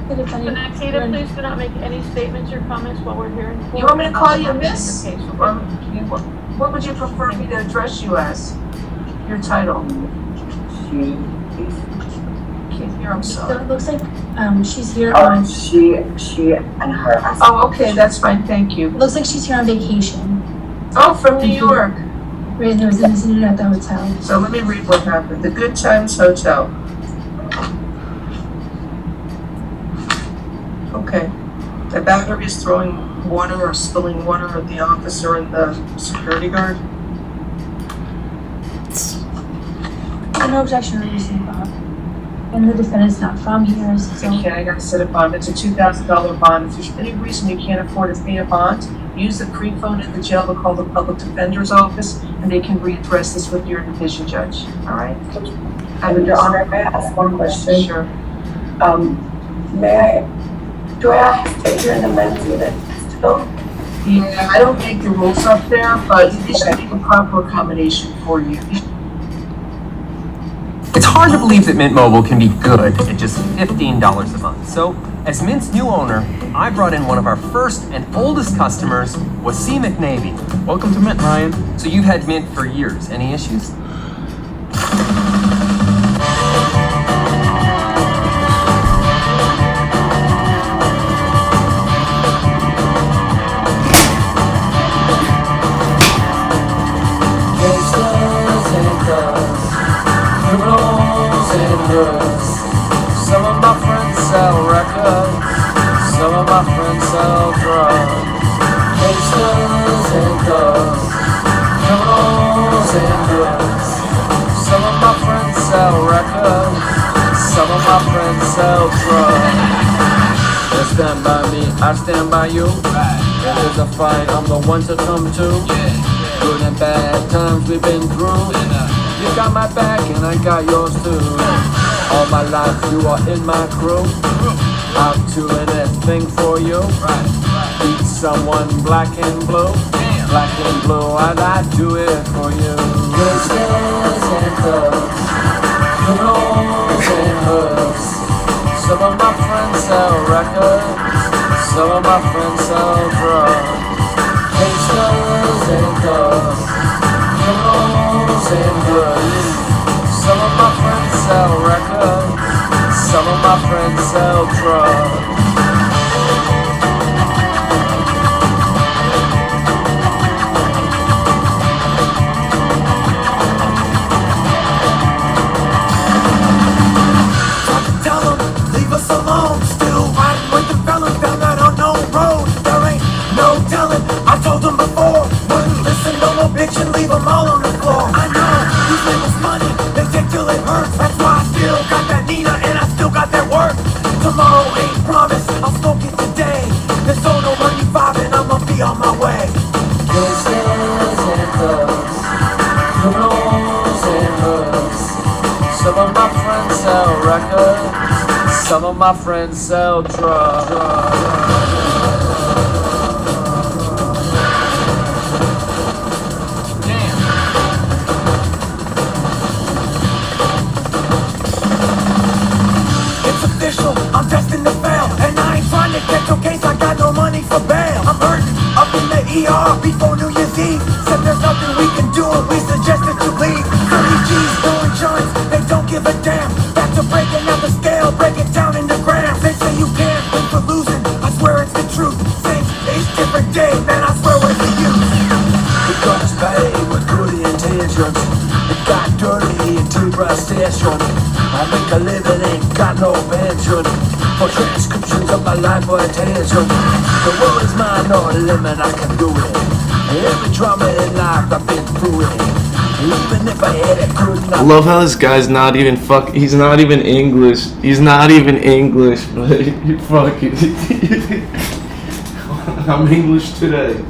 Nakita, please do not make any statements or comments while we're hearing. You want me to call you Miss? Your case, okay? Or what would you prefer me to address you as? Your title? Can't hear, I'm So sorry. it looks like she's here Oh, on. she and her. Oh, okay, that's fine, thank you. Looks like she's here on vacation. Oh, from New York. Right, and there was an incident at the hotel. So let me read what happened. The Good Times Hotel. Okay. The battery is throwing water or spilling water at the officer and the security guard. No objection releasing Bob. And the defendant's not from here, so. Okay, I gotta set a bond. It's a $2,000 bond. If there's any reason you can't afford to pay a bond, use the free phone at the jail to call the public defender's office, and they can readdress this with your division judge. All right? And Your Honor, may I ask one question? Sure. Do I have to stay here in the men's unit still? Yeah, I don't make the rules up there, but this should be a proper accommodation for you. It's hard to believe that Mint Mobile can be good at just $15 a month. So, as Mint's new owner, I brought in one of our first and oldest customers, Wasim McNavy. Welcome to Mint, Ryan. So you've had Mint for years. Any issues? Some of my friends sell records, some of my friends sell drugs. Gangsters and thugs, criminals and drugs. Some of my friends sell records, some of my friends sell drugs. They stand by me, I stand by you. If there's a fight, I'm the one to come to. Good and bad times we've been through. You got my back and I got yours too. All my life you are in my crew. I'll do anything for you. Beat someone black and blue. Black and blue, I'd do it for you. Gangsters and thugs, criminals and hoods. Some of my friends sell records, some of my friends sell drugs. Gangsters and thugs, criminals and hoods. Some of my friends sell records, some of my friends sell drugs. Tell them, leave us alone. Still riding with the fellas down that unknown road. There ain't no telling, I told them before. Wouldn't listen, no bitch, and leave them all on the floor. I know, these niggas money, they take till it hurts. That's why I still got that Nina and I still got that work. Tomorrow ain't promised, I'll smoke it today. There's so no money vibing, I'ma be on my way. Gangsters and thugs, criminals and hoods. Some of my friends sell records, some of my friends sell drugs. I'm destined to fail, and I ain't trying to get your case. I got no money for bail. I'm hurting up in the ER before New Year's Eve. Said there's nothing we can do, and we suggested you leave. 30 G's, no insurance, they don't give a damn. Back to breaking out the scale, break it down into grams. They say you can't win for losing, I swear it's the truth. Same age, different day, man, I swear we're the youth. The guns pay with good intentions. It got dirty into frustration. I make a living, ain't got no pension. For transcriptions of my life or attention. The world is mine, no limit, I can do it. Every drama in life, I've been through it. Even if I had it, couldn't I love how this guy's not even he's not even English. He's not even English, but you fucking I'm English today.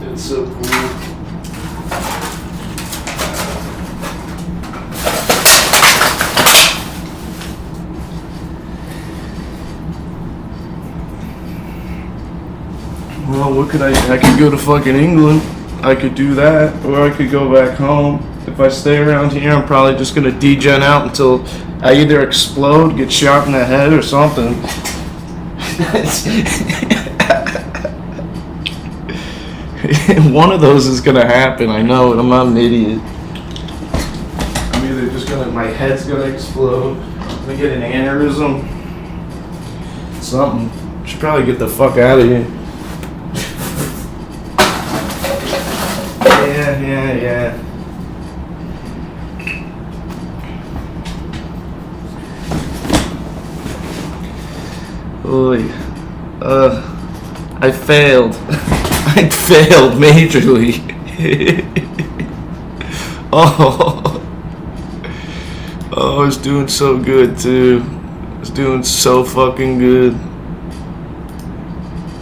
It's so cool. Well, what could I could go to fucking England. I could do that, or I could go back home. If I stay around here, I'm probably just gonna degen out until I either explode, get shot in the head, or something. One of those is gonna happen. I know it. I'm not an idiot. I'm either just gonna, my head's gonna explode, I'm gonna get an aneurysm, something. Should probably get the fuck out of here. Yeah. Oy. I failed. I failed majorly. Oh, I was doing so good too. I was doing so fucking good.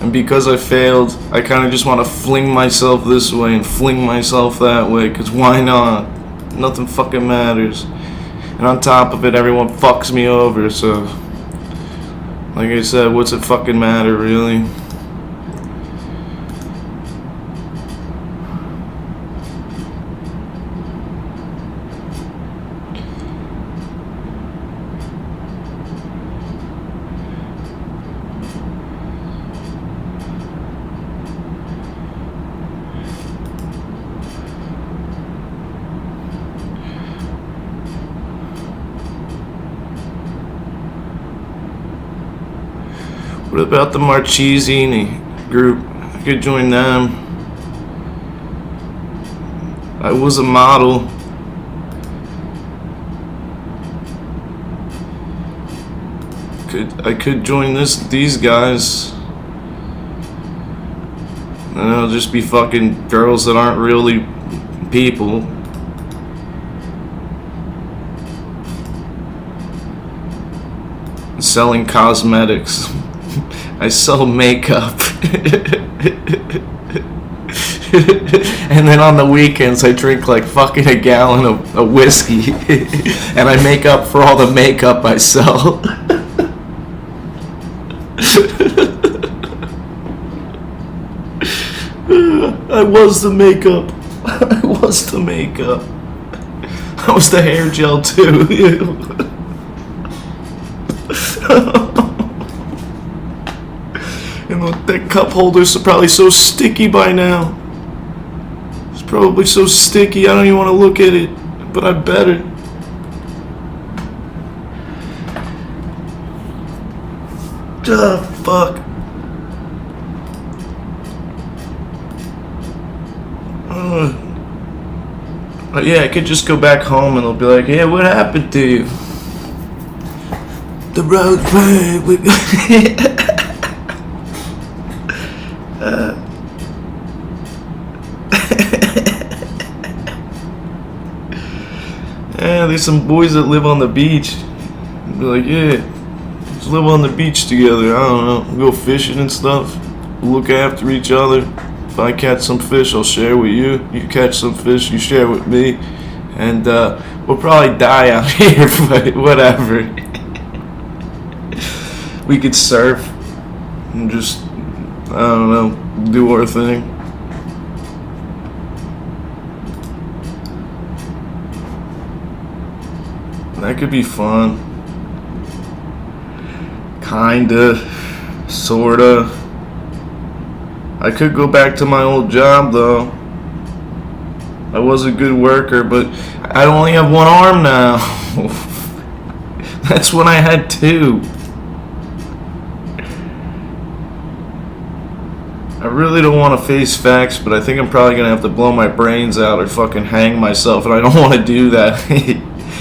And because I failed, I kind of just want to fling myself this way and fling myself that way, because why not? Nothing fucking matters. And on top of it, everyone fucks me over, so... Like I said, what's it fucking matter, really? What about the Marchesini group? I could join them. I was a model. I could join these guys. And it'll just be fucking girls that aren't really people. Selling cosmetics. I sell makeup. And then on the weekends I drink like fucking a gallon of whiskey. And I make up for all the makeup I sell. I was the makeup. I was the makeup. I was the hair gel too. And that cup holder's probably so sticky by now. It's probably so sticky I don't even want to look at it, but I better. Fuck. Yeah, I could just go back home and they'll be like, "Hey, what happened to you?" The road paved. Yeah, there's some boys that live on the beach. Be like, yeah, let's live on the beach together. I don't know, go fishing and stuff. Look after each other. If I catch some fish, I'll share with you. You catch some fish, you share with me. And we'll probably die out here, but whatever. We could surf and just, I don't know, do our thing. That could be fun. Kinda. Sorta. I could go back to my old job though. I was a good worker, but I only have one arm now. That's when I had two. I really don't want to face facts, but I think I'm probably going to have to blow my brains out or fucking hang myself, and I don't want to do that.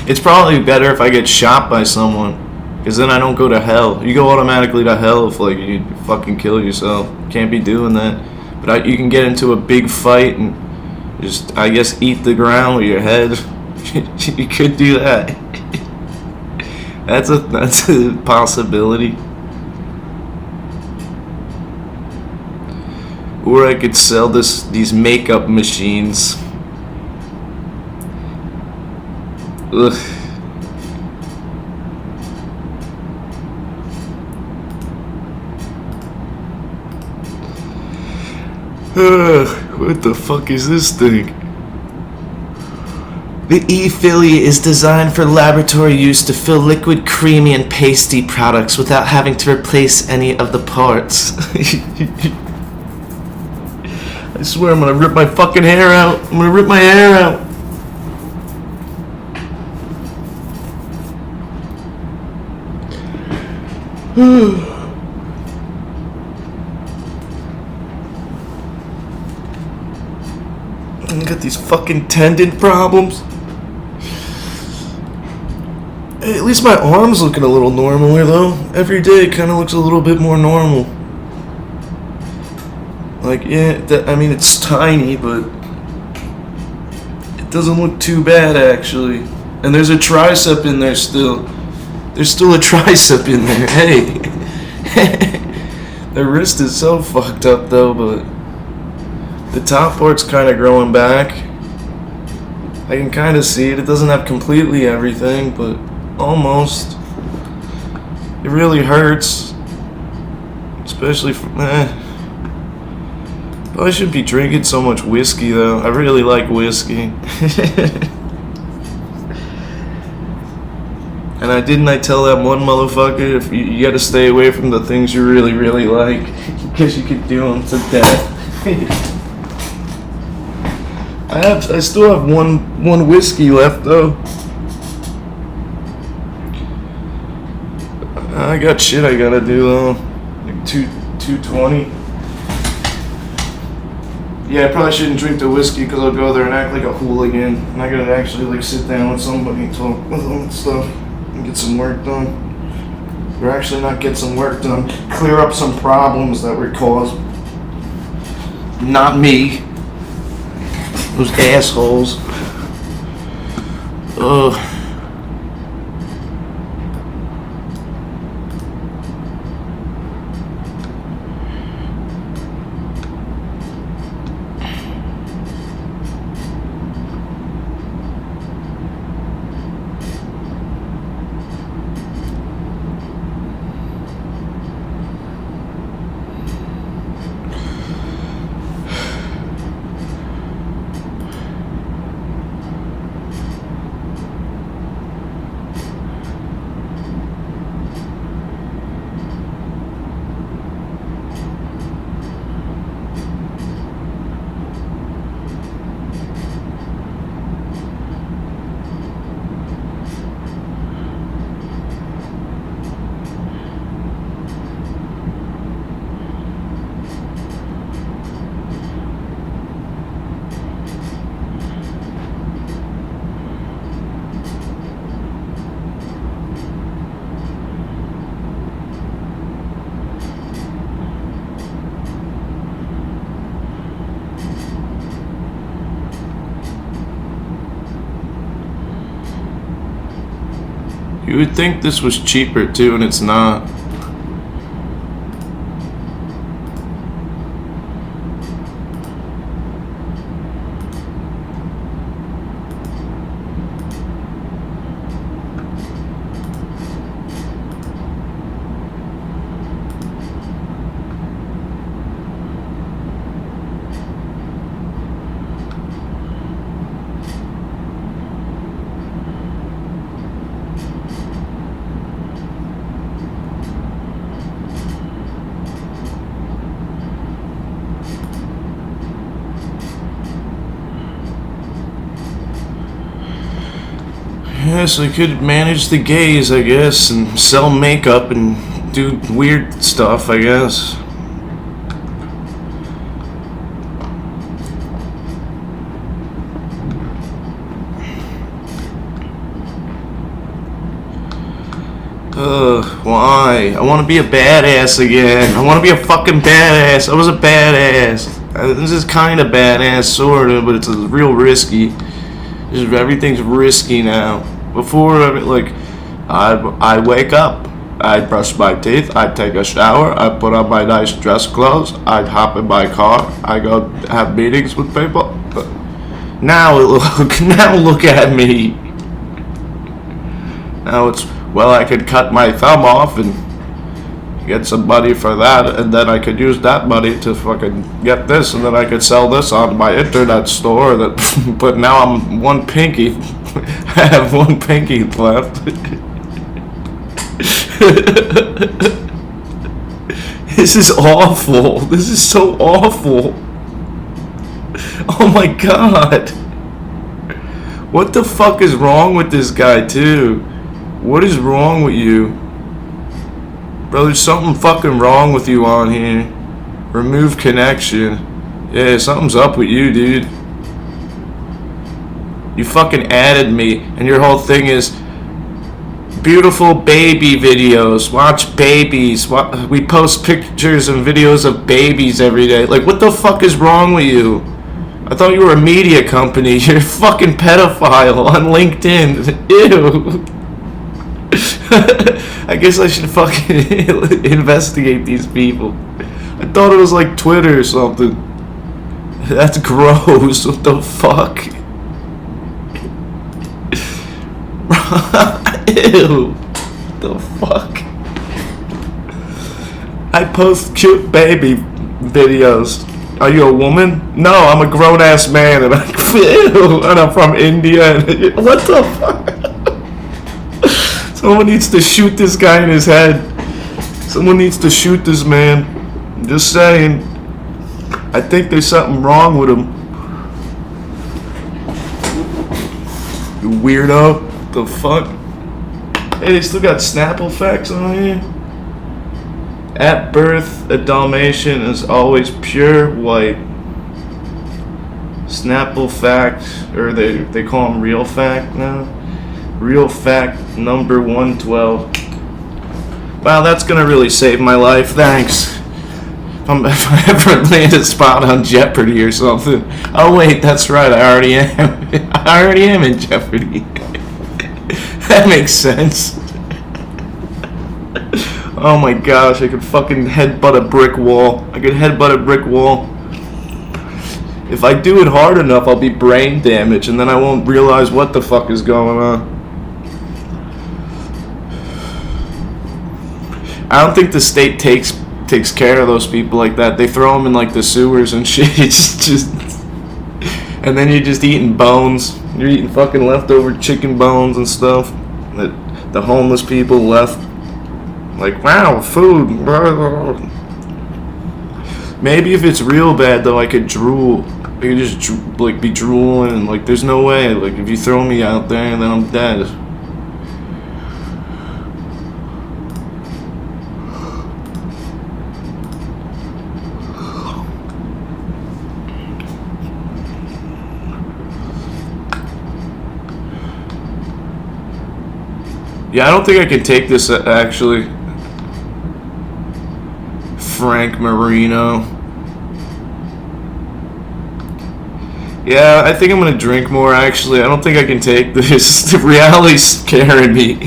It's probably better if I get shot by someone, because then I don't go to hell. You go automatically to hell if like you fucking kill yourself. Can't be doing that. But you can get into a big fight and just, I guess, eat the ground with your head. You could do that. That's a possibility. Or I could sell these makeup machines. Ugh. What the fuck is this thing? The E-Philly is designed for laboratory use to fill liquid, creamy, and pasty products without having to replace any of the parts. I swear I'm gonna rip my fucking hair out. I'm gonna rip my hair out. I got these fucking tendon problems. Hey, at least my arm's looking a little normaler though. Every day it kind of looks a little bit more normal. Like, yeah, I mean, it's tiny, but it doesn't look too bad actually. And there's a tricep in there still. There's still a tricep in there. Hey. The wrist is so fucked up though, but the top part's kind of growing back. I can kind of see it. It doesn't have completely everything, but almost. It really hurts. Especially for... I shouldn't be drinking so much whiskey though. I really like whiskey. And I tell that one motherfucker, if you gotta stay away from the things you really, really like, because you could do them to death. I still have one whiskey left though. I got shit I gotta do though. Like 220. Yeah, I probably shouldn't drink the whiskey because I'll go there and act like a hooligan. And I gotta actually like sit down with somebody and talk with them and stuff and get some work done. Or actually not get some work done. Clear up some problems that were caused. Not me. Those assholes. Ugh. You would think this was cheaper too, and it's not. Yes, I could manage the gays, I guess, and sell makeup and do weird stuff, I guess. Why? I want to be a badass again. I want to be a fucking badass. I was a badass. This is kind of badass, sort of, but it's real risky. Everything's risky now. Before, like, I wake up, I brush my teeth, I take a shower, I put on my nice dress clothes, I hop in my car, I go have meetings with people. But now look at me. Now it's, well, I could cut my thumb off and get some money for that, and then I could use that money to fucking get this, and then I could sell this on my internet store. That, but now I'm one pinky. I have one pinky left. This is awful. This is so awful. Oh my god. What the fuck is wrong with this guy, too? What is wrong with you? Bro, there's something fucking wrong with you on here. Remove connection. Yeah, something's up with you, dude. You fucking added me, and your whole thing is beautiful baby videos. Watch babies. We post pictures and videos of babies every day. Like, what the fuck is wrong with you? I thought you were a media company. You're a fucking pedophile on LinkedIn. Ew. I guess I should fucking investigate these people. I thought it was like Twitter or something. That's gross. What the fuck? Ew. The fuck? I post cute baby videos. Are you a woman? No, I'm a grown ass man, and I'm from India. What the fuck? Someone needs to shoot this guy in his head. Someone needs to shoot this man. Just saying. I think there's something wrong with him. You weirdo. What the fuck? Hey, they still got Snapple facts on here. At birth, a Dalmatian is always pure white. Snapple fact, or they call them real fact now. Real fact number 112. Wow, that's gonna really save my life. Thanks. If I ever land a spot on Jeopardy or something. Oh wait, that's right. I already am. I already am in Jeopardy. That makes sense. Oh my gosh, I could fucking headbutt a brick wall. I could headbutt a brick wall. If I do it hard enough, I'll be brain damaged, and then I won't realize what the fuck is going on. I don't think the state takes care of those people like that. They throw them in like the sewers and shit. It's just and then you're just eating bones. You're eating fucking leftover chicken bones and stuff that the homeless people left. Like, wow, food. Maybe if it's real bad though, I could drool. I could just like be drooling and like there's no way. Like if you throw me out there, then I'm dead. Yeah, I don't think I can take this actually. Frank Marino. Yeah, I think I'm gonna drink more actually. I don't think I can take this. The reality's scaring me.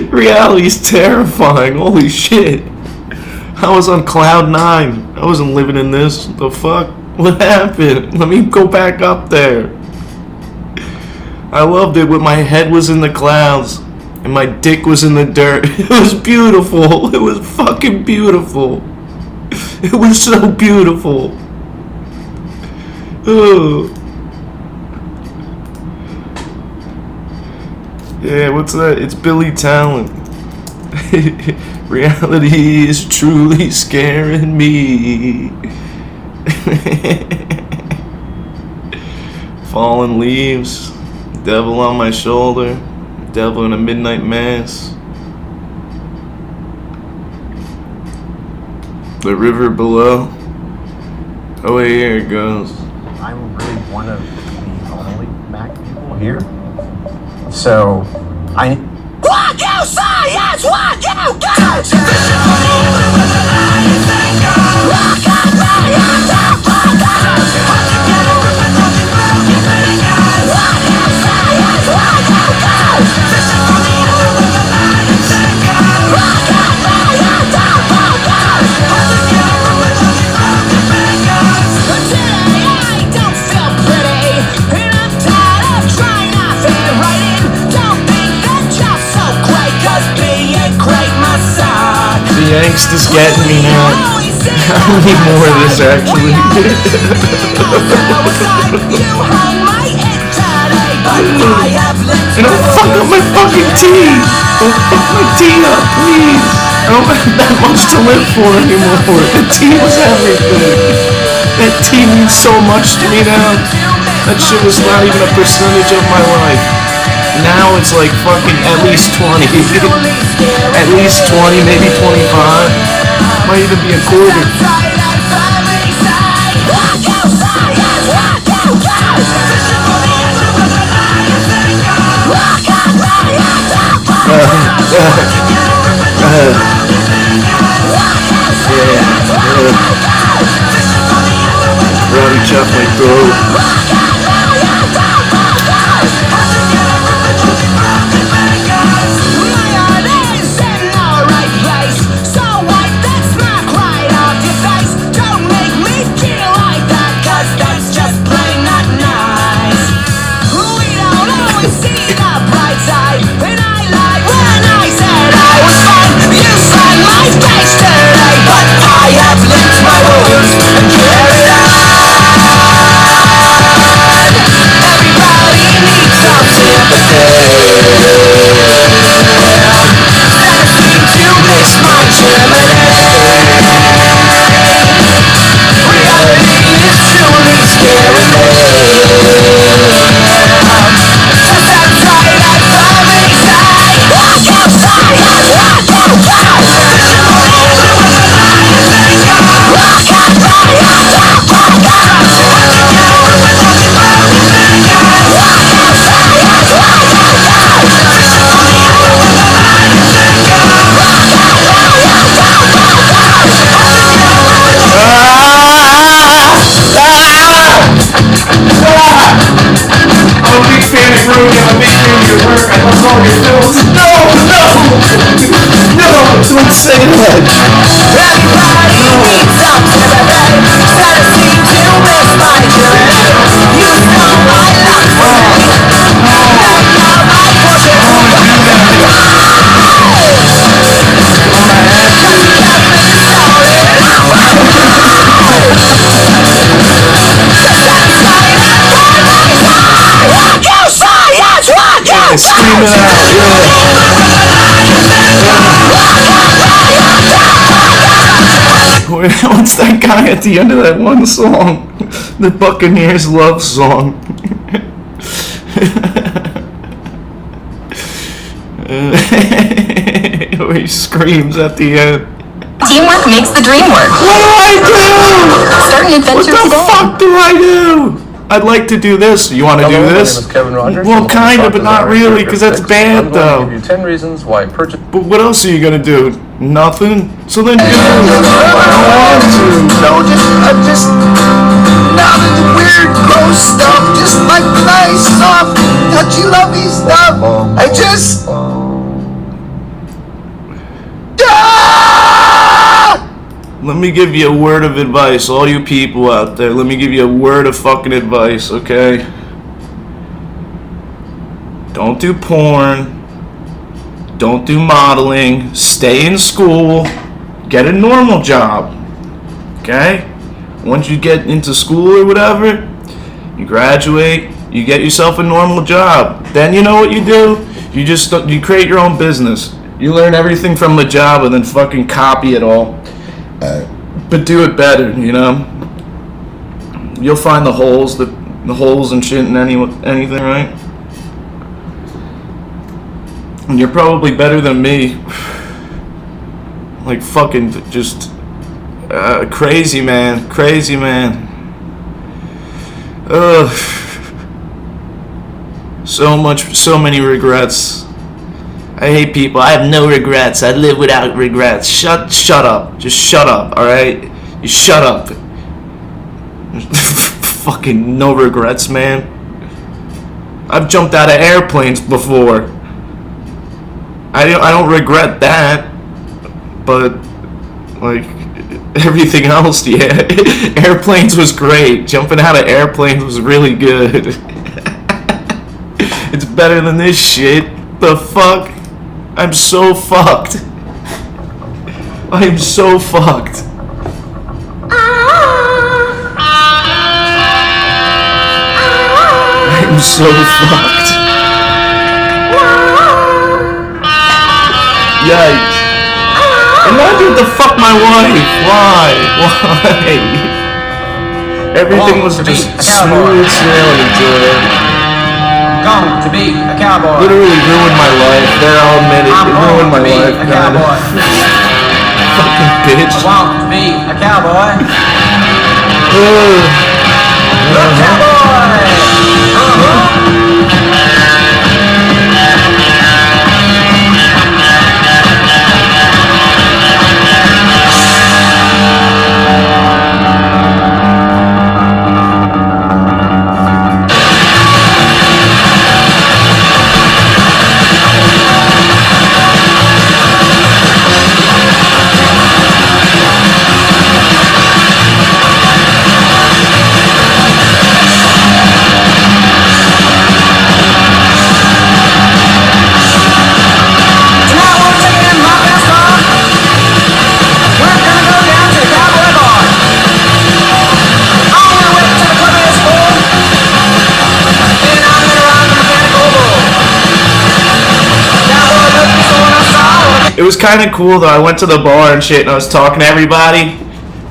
Reality's terrifying. Holy shit. I was on cloud 9. I wasn't living in this. What the fuck? What happened? Let me go back up there. I loved it when my head was in the clouds and my dick was in the dirt. It was beautiful. It was fucking beautiful. It was so beautiful. Oh. Yeah, what's that? It's Billy Talent. Reality is truly scaring me. Fallen leaves. Devil on my shoulder, devil in a midnight mass. The river below. Oh wait, here it goes. I'm really one of the only Mac people here. So, What you say is what you get! Great myself. gangsta's getting me now. I need more of this, actually. And don't fuck up my fucking tea! Don't fuck my tea up, please! I don't have that much to live for anymore. The tea was everything. That tea means so much to me now. That shit was not even a percentage of my life. Now it's like fucking at least 20. At least 20, maybe 25. Might even be a quarter. Robbie chopped my throat. Don't say that. Scream it out, What's that guy at the end of that one song? The Buccaneers love song. Where he screams at the end. Teamwork makes the dream work. What do I do? Start an adventure What the today. fuck do I do? I'd like to do this. You want to do this? Well, kind of, but not really, because that's bad, though. I'm going to give you 10 reasons why purchase. But what else are you gonna do? Nothing. So then do. I don't want to. No, just not the weird, gross stuff. Just like nice, soft, touchy, lovey stuff. I just. Let me give you a word of advice, all you people out there. Let me give you a word of fucking advice, okay? Don't do porn. Don't do modeling. Stay in school. Get a normal job. Okay? Once you get into school or whatever, you graduate, you get yourself a normal job. Then you know what you do? You create your own business. You learn everything from the job and then fucking copy it all. But do it better, you know? You'll find the holes and shit in anything, right? And you're probably better than me. Like fucking just crazy man. Ugh. So many regrets. I hate people. I have no regrets. I live without regrets. Shut up. Just shut up, alright? You shut up. Fucking no regrets, man. I've jumped out of airplanes before. I don't regret that. But, like, everything else, yeah. Airplanes was great. Jumping out of airplanes was really good. It's better than this shit. The fuck? I'm so fucked. I am so fucked. I am so fucked. Yikes. And why did the fuck my wife? Why? Everything was just smooth sailing until Gone to be a cowboy. literally ruined my life. There, I'll admit it. It ruined my life, kind of. Fucking bitch. I want to be a cowboy. It was kind of cool though. I went to the bar and shit, and I was talking to everybody,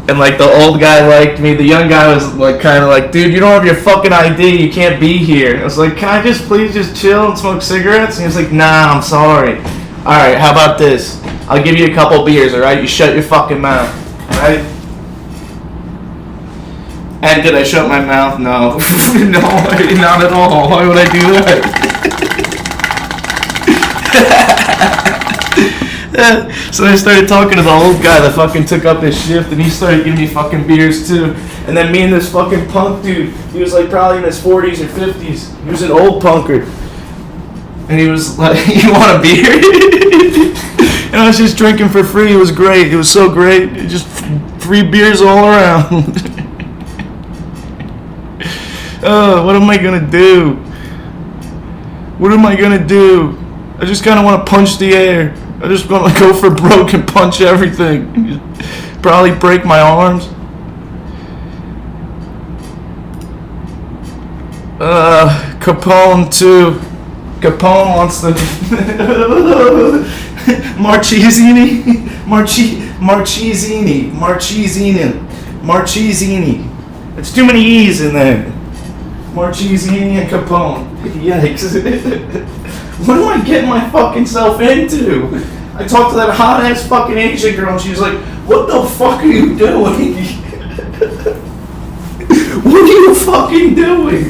and like the old guy liked me. The young guy was like kind of like, dude, you don't have your fucking ID. You can't be here. I was like, can I just please just chill and smoke cigarettes? And he was like, nah, I'm sorry. All right, how about this? I'll give you a couple beers. All right, you shut your fucking mouth. All right. And did I shut my mouth? No. No, not at all. Why would I do that? So I started talking to the old guy that fucking took up his shift, and he started giving me fucking beers too. And then me and this fucking punk dude, he was like probably in his 40s or 50s. He was an old punker. And he was like, you want a beer? And I was just drinking for free. It was great. It was so great. Just free beers all around. What am I gonna do? What am I gonna do? I just kind of want to punch the air. I just want to go for broke and punch everything. Probably break my arms. Capone too. Capone wants the Marchesini. It's too many E's in there. Marchesini and Capone. Yikes. What am I getting my fucking self into? I talked to that hot ass fucking Asian girl and she's like, what the fuck are you doing? What are you fucking doing?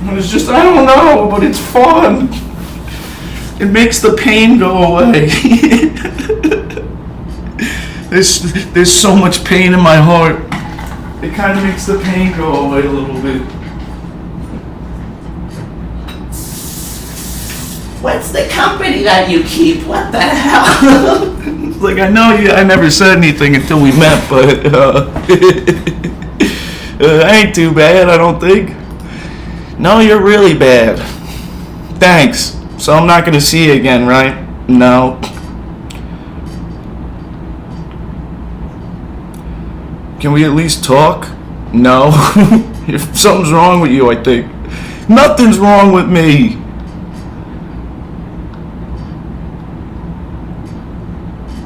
And it's just, I don't know, but it's fun. It makes the pain go away. There's so much pain in my heart. It kind of makes the pain go away a little bit. What's the company that you keep? What the hell? Like, I know you, I never said anything until we met, but I ain't too bad, I don't think. No, you're really bad. Thanks. So I'm not gonna see you again, right? No. Can we at least talk? No. If something's wrong with you, I think. Nothing's wrong with me.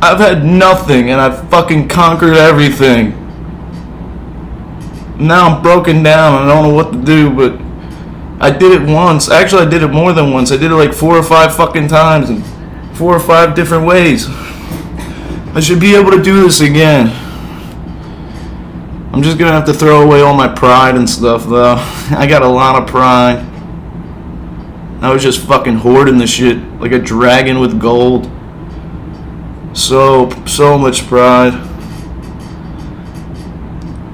I've had nothing and I've fucking conquered everything. Now I'm broken down and I don't know what to do, but I did it once. Actually, I did it more than once. I did it like 4 or 5 fucking times in 4 or 5 different ways. I should be able to do this again. I'm just gonna have to throw away all my pride and stuff though. I got a lot of pride. I was just fucking hoarding the shit like a dragon with gold. So much pride.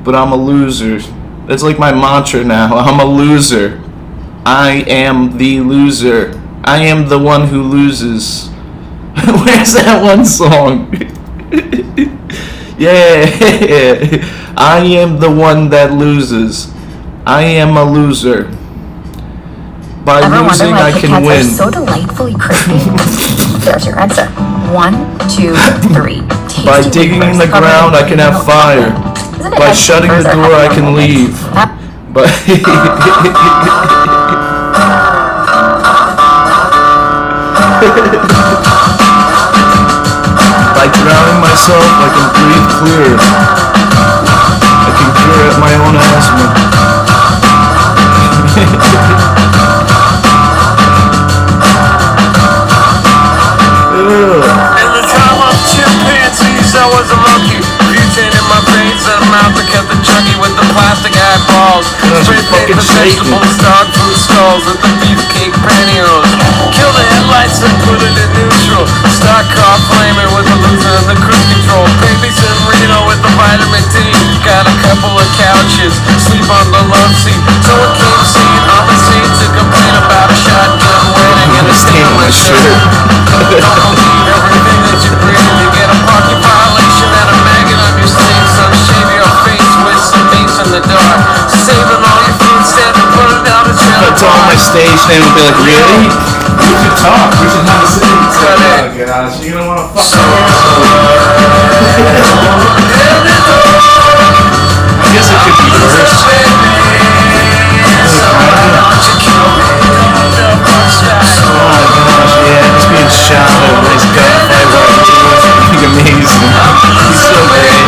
But I'm a loser. That's like my mantra now. I'm a loser. I am the loser. I am the one who loses. Where's that one song? Yeah. I am the one that loses. I am a loser. By losing, I can win. So delightfully crispy. There's your answer. 1, 2, 3. By digging in the ground, I can have fire. By shutting the door, I can leave. But by drowning myself, I can breathe clear. I can cure my own asthma. In the time of chimpanzees, I was a monkey. Butane in my veins and mouth that kept the junkie with the plastic eyeballs. Spray paint the vegetables, dog food skulls with the beefcake pantyhose. Kill the headlights and put it in neutral. Stock car flaming with the loser and the cruise control. Baby San Reno with the vitamin D. Got a couple of couches, sleep on the love seat. Someone came seeing I'm a saint to complain about a shotgun wedding and a stain on my shirt. Don't believe everything that you breathe. You get a parking violation and a maggot on your sleeve. So shave your face with some mace in the dark. Saving all your food stamps and put it down the trailer. That's all my stage name will be like, really? We should talk. We should have a sitting. Oh gosh, you don't want to fuck I guess it could be worse. Oh gosh, yeah, just being shot at a nice gunfight right here. It's amazing. He's so great.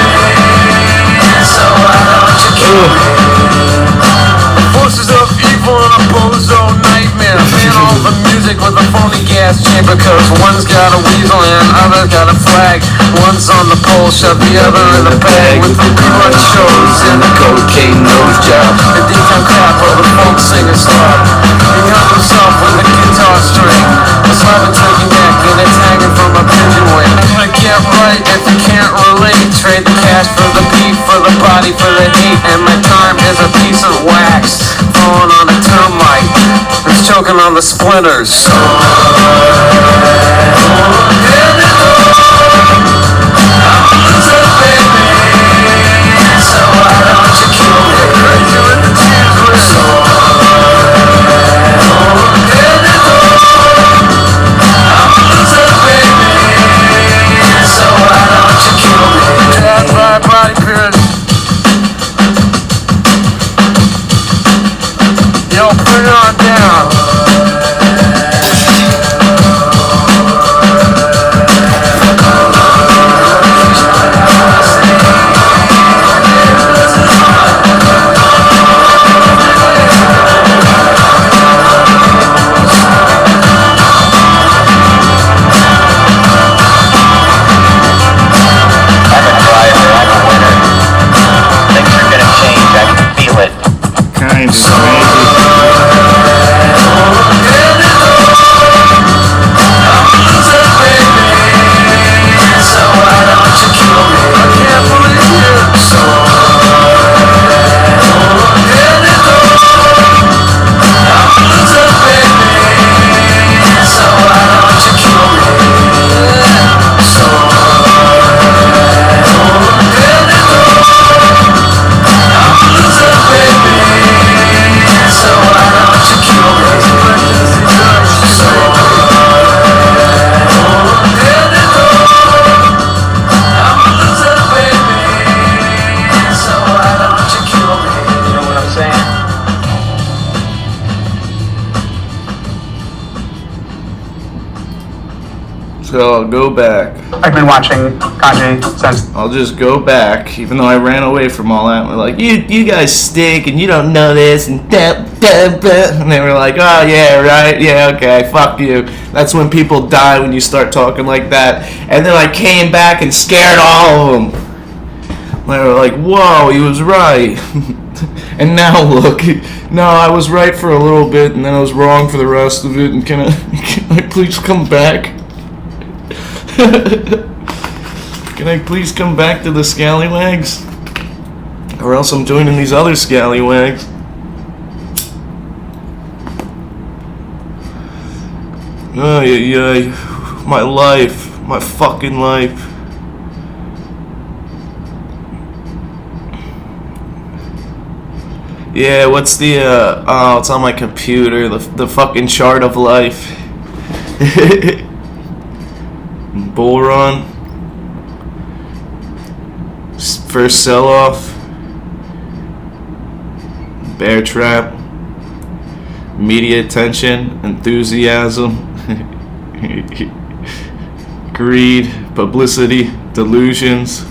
Forces of evil and a bozo nightmare. Playing all the music with a phony gas chamber. Cause one's got a weasel and other's got a flag. One's on the pole, shove the other in the bag. With the rerun shows and the cocaine nose job. The daytime crap or the folk singer slop. He hung himself with a guitar string. A slab of turkey neck and it's hanging from a pigeon wing. I can't write if you can't relate. Trade the cash for the beef, for the body, for the hate. And my time is a piece of wax falling on a termite that's choking on the splinters. Yo, put it on down. So I'll go back. I've been watching Kanji since. I'll just go back, even though I ran away from all that. We're like, you guys stink, and you don't know this, and and they were like, oh yeah, right, yeah, okay, fuck you. That's when people die, when you start talking like that. And then I came back and scared all of them. They were like, whoa, he was right. And now look, no, I was right for a little bit, and then I was wrong for the rest of it. And can I please come back? Can I please come back to the scallywags? Or else I'm joining these other scallywags. Ay, ay, ay. My life. My fucking life. Yeah, what's the, oh, it's on my computer, the fucking chart of life. Bull Run. First sell-off. Bear trap. Media attention. Enthusiasm. Greed. Publicity. Delusions.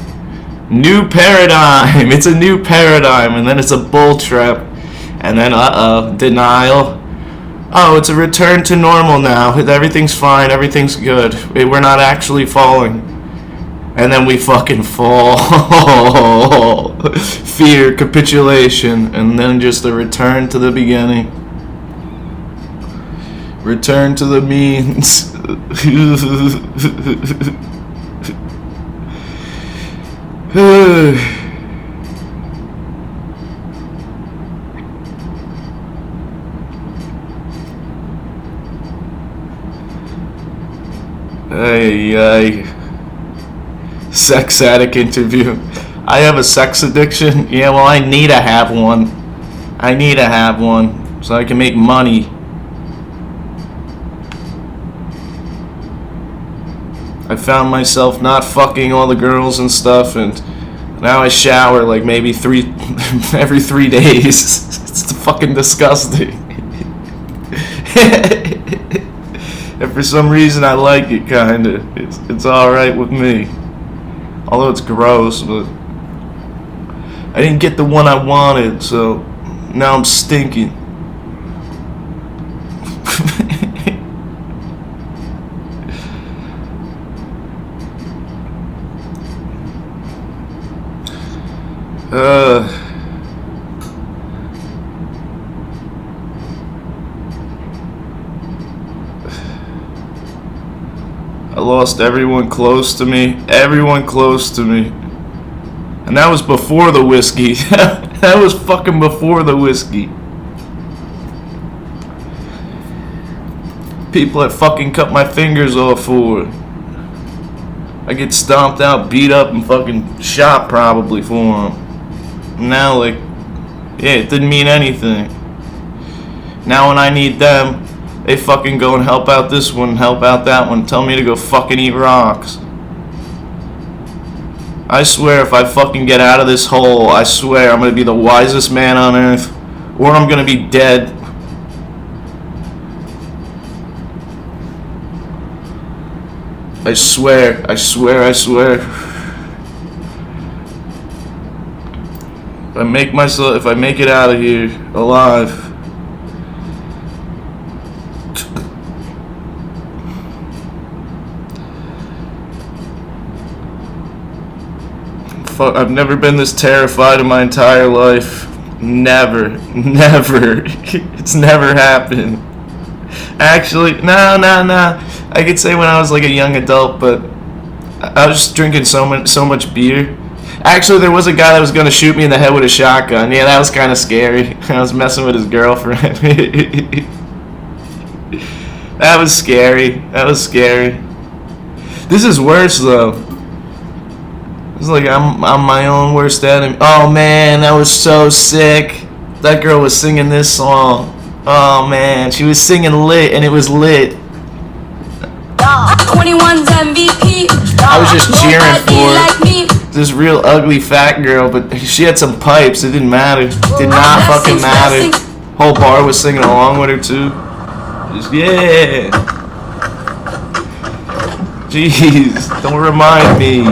New paradigm. It's a new paradigm. And then it's a bull trap. And then, denial. Oh, it's a return to normal now. Everything's fine. Everything's good. We're not actually falling. And then we fucking fall. Fear, capitulation, and then just a return to the beginning. Return to the means. Ay. Sex addict interview. I have a sex addiction? Yeah, well, I need to have one. I need to have one so I can make money. I found myself not fucking all the girls and stuff, and now I shower like maybe every 3 days. It's fucking disgusting. And for some reason I like it, kinda. It's alright with me. Although it's gross, but I didn't get the one I wanted, so now I'm stinking. I lost everyone close to me. Everyone close to me. And that was before the whiskey. That was fucking before the whiskey. People that fucking cut my fingers off for. I get stomped out, beat up, and fucking shot probably for them. Now, like, yeah, it didn't mean anything. Now when I need them, they fucking go and help out this one, help out that one, tell me to go fucking eat rocks. I swear if I fucking get out of this hole, I swear I'm gonna be the wisest man on earth, or I'm gonna be dead. I swear, I swear, I swear. If I make it out of here alive, I've never been this terrified in my entire life. Never. It's never happened. Actually, no. I could say when I was like a young adult, but I was just drinking so much beer. Actually, there was a guy that was gonna shoot me in the head with a shotgun. Yeah, that was kind of scary. I was messing with his girlfriend. That was scary. This is worse though. It's like I'm my own worst enemy. Oh man, that was so sick. That girl was singing this song. Oh man, she was singing Lit, and it was lit. 21's MVP. I was just cheering for this real ugly fat girl, but she had some pipes. It didn't matter. Did not fucking matter. Whole bar was singing along with her too. Just yeah. Jeez, don't remind me.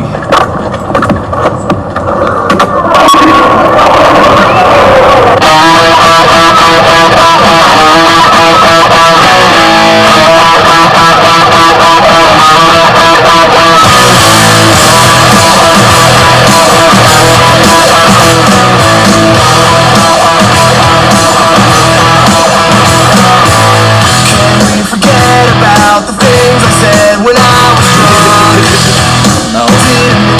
Forget about the things I said when I was drunk. Didn't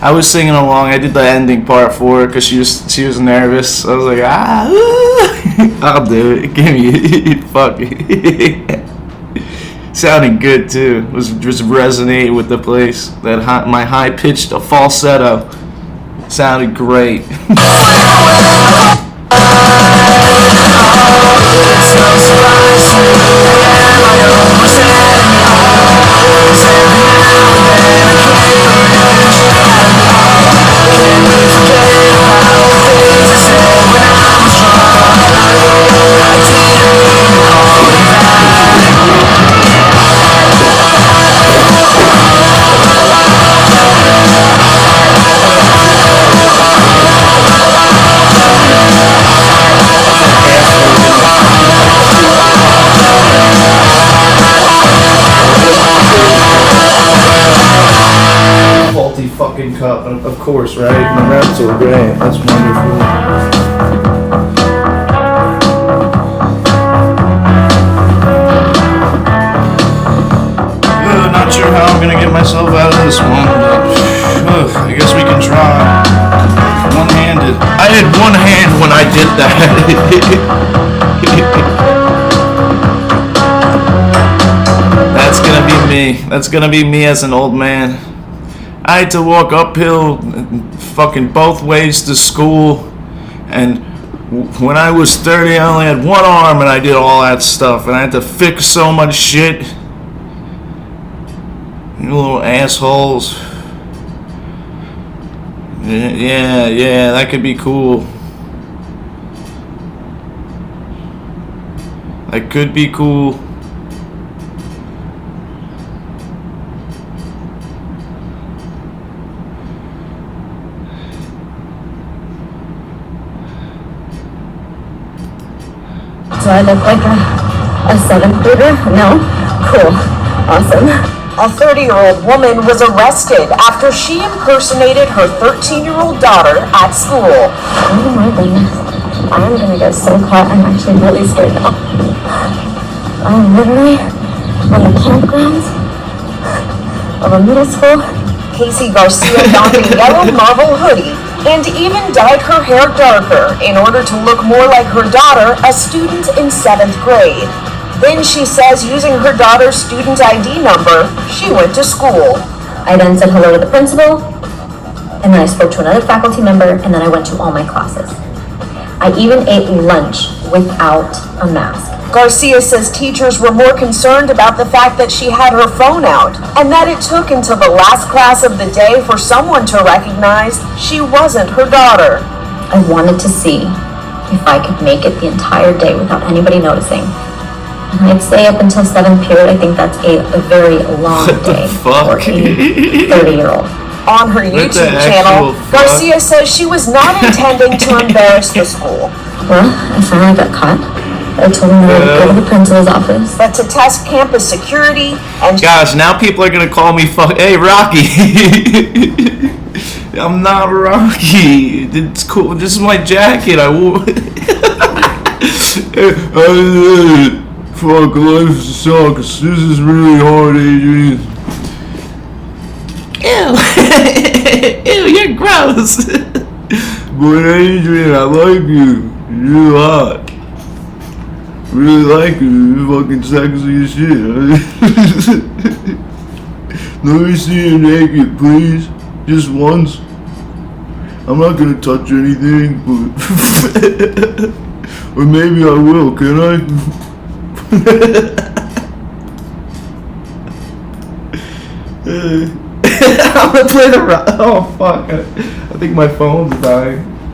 I was singing along. I did the ending part for her because she was nervous. I was like, I'll do it. Give me it. Fuck it. Sounded good too. Was just resonating with the place. That my high pitched falsetto sounded great. Faulty fucking cup, of course, right? My raps are great. That's wonderful. Not sure how I'm gonna get myself out of this one, but I guess we can try. One-handed. I had one hand when I did that. That's gonna be me. That's gonna be me as an old man. I had to walk uphill fucking both ways to school, and when I was 30 I only had one arm and I did all that stuff, and I had to fix so much shit. You little assholes. Yeah, that could be cool. That could be cool. Do I look like a seventh grader? No? Cool. Awesome. A 30-year-old woman was arrested after she impersonated her 13-year-old daughter at school. Oh my goodness. I'm gonna get so caught. I'm actually really scared now. I'm literally on the campgrounds of a middle school. Casey Garcia donned a yellow Marvel hoodie and even dyed her hair darker in order to look more like her daughter, a student in 7th grade. Then she says using her daughter's student ID number, she went to school. I then said hello to the principal, and then I spoke to another faculty member, and then I went to all my classes. I even ate lunch without a mask. Garcia says teachers were more concerned about the fact that she had her phone out, and that it took until the last class of the day for someone to recognize she wasn't her daughter. I wanted to see if I could make it the entire day without anybody noticing. And I'd say up until 7th period, I think that's a very long day for a 30-year-old. On her YouTube channel, Garcia says she was not intending to embarrass the school. Well, I finally got caught. I told him that I'd go to the principal's office. But to test campus security and... Gosh, now people are gonna call me hey, Rocky. I'm not Rocky. It's cool. This is my jacket. I wore... Fuck, life sucks. This is really hard, Adrian. Ew. Ew, you're gross. But Adrian, I like you. You're hot. Really like you. You're fucking sexy as shit. Let me see you naked, please. Just once. I'm not gonna touch anything, but... or maybe I will, can I? I'm gonna play the... Oh, fuck. I think my phone's dying.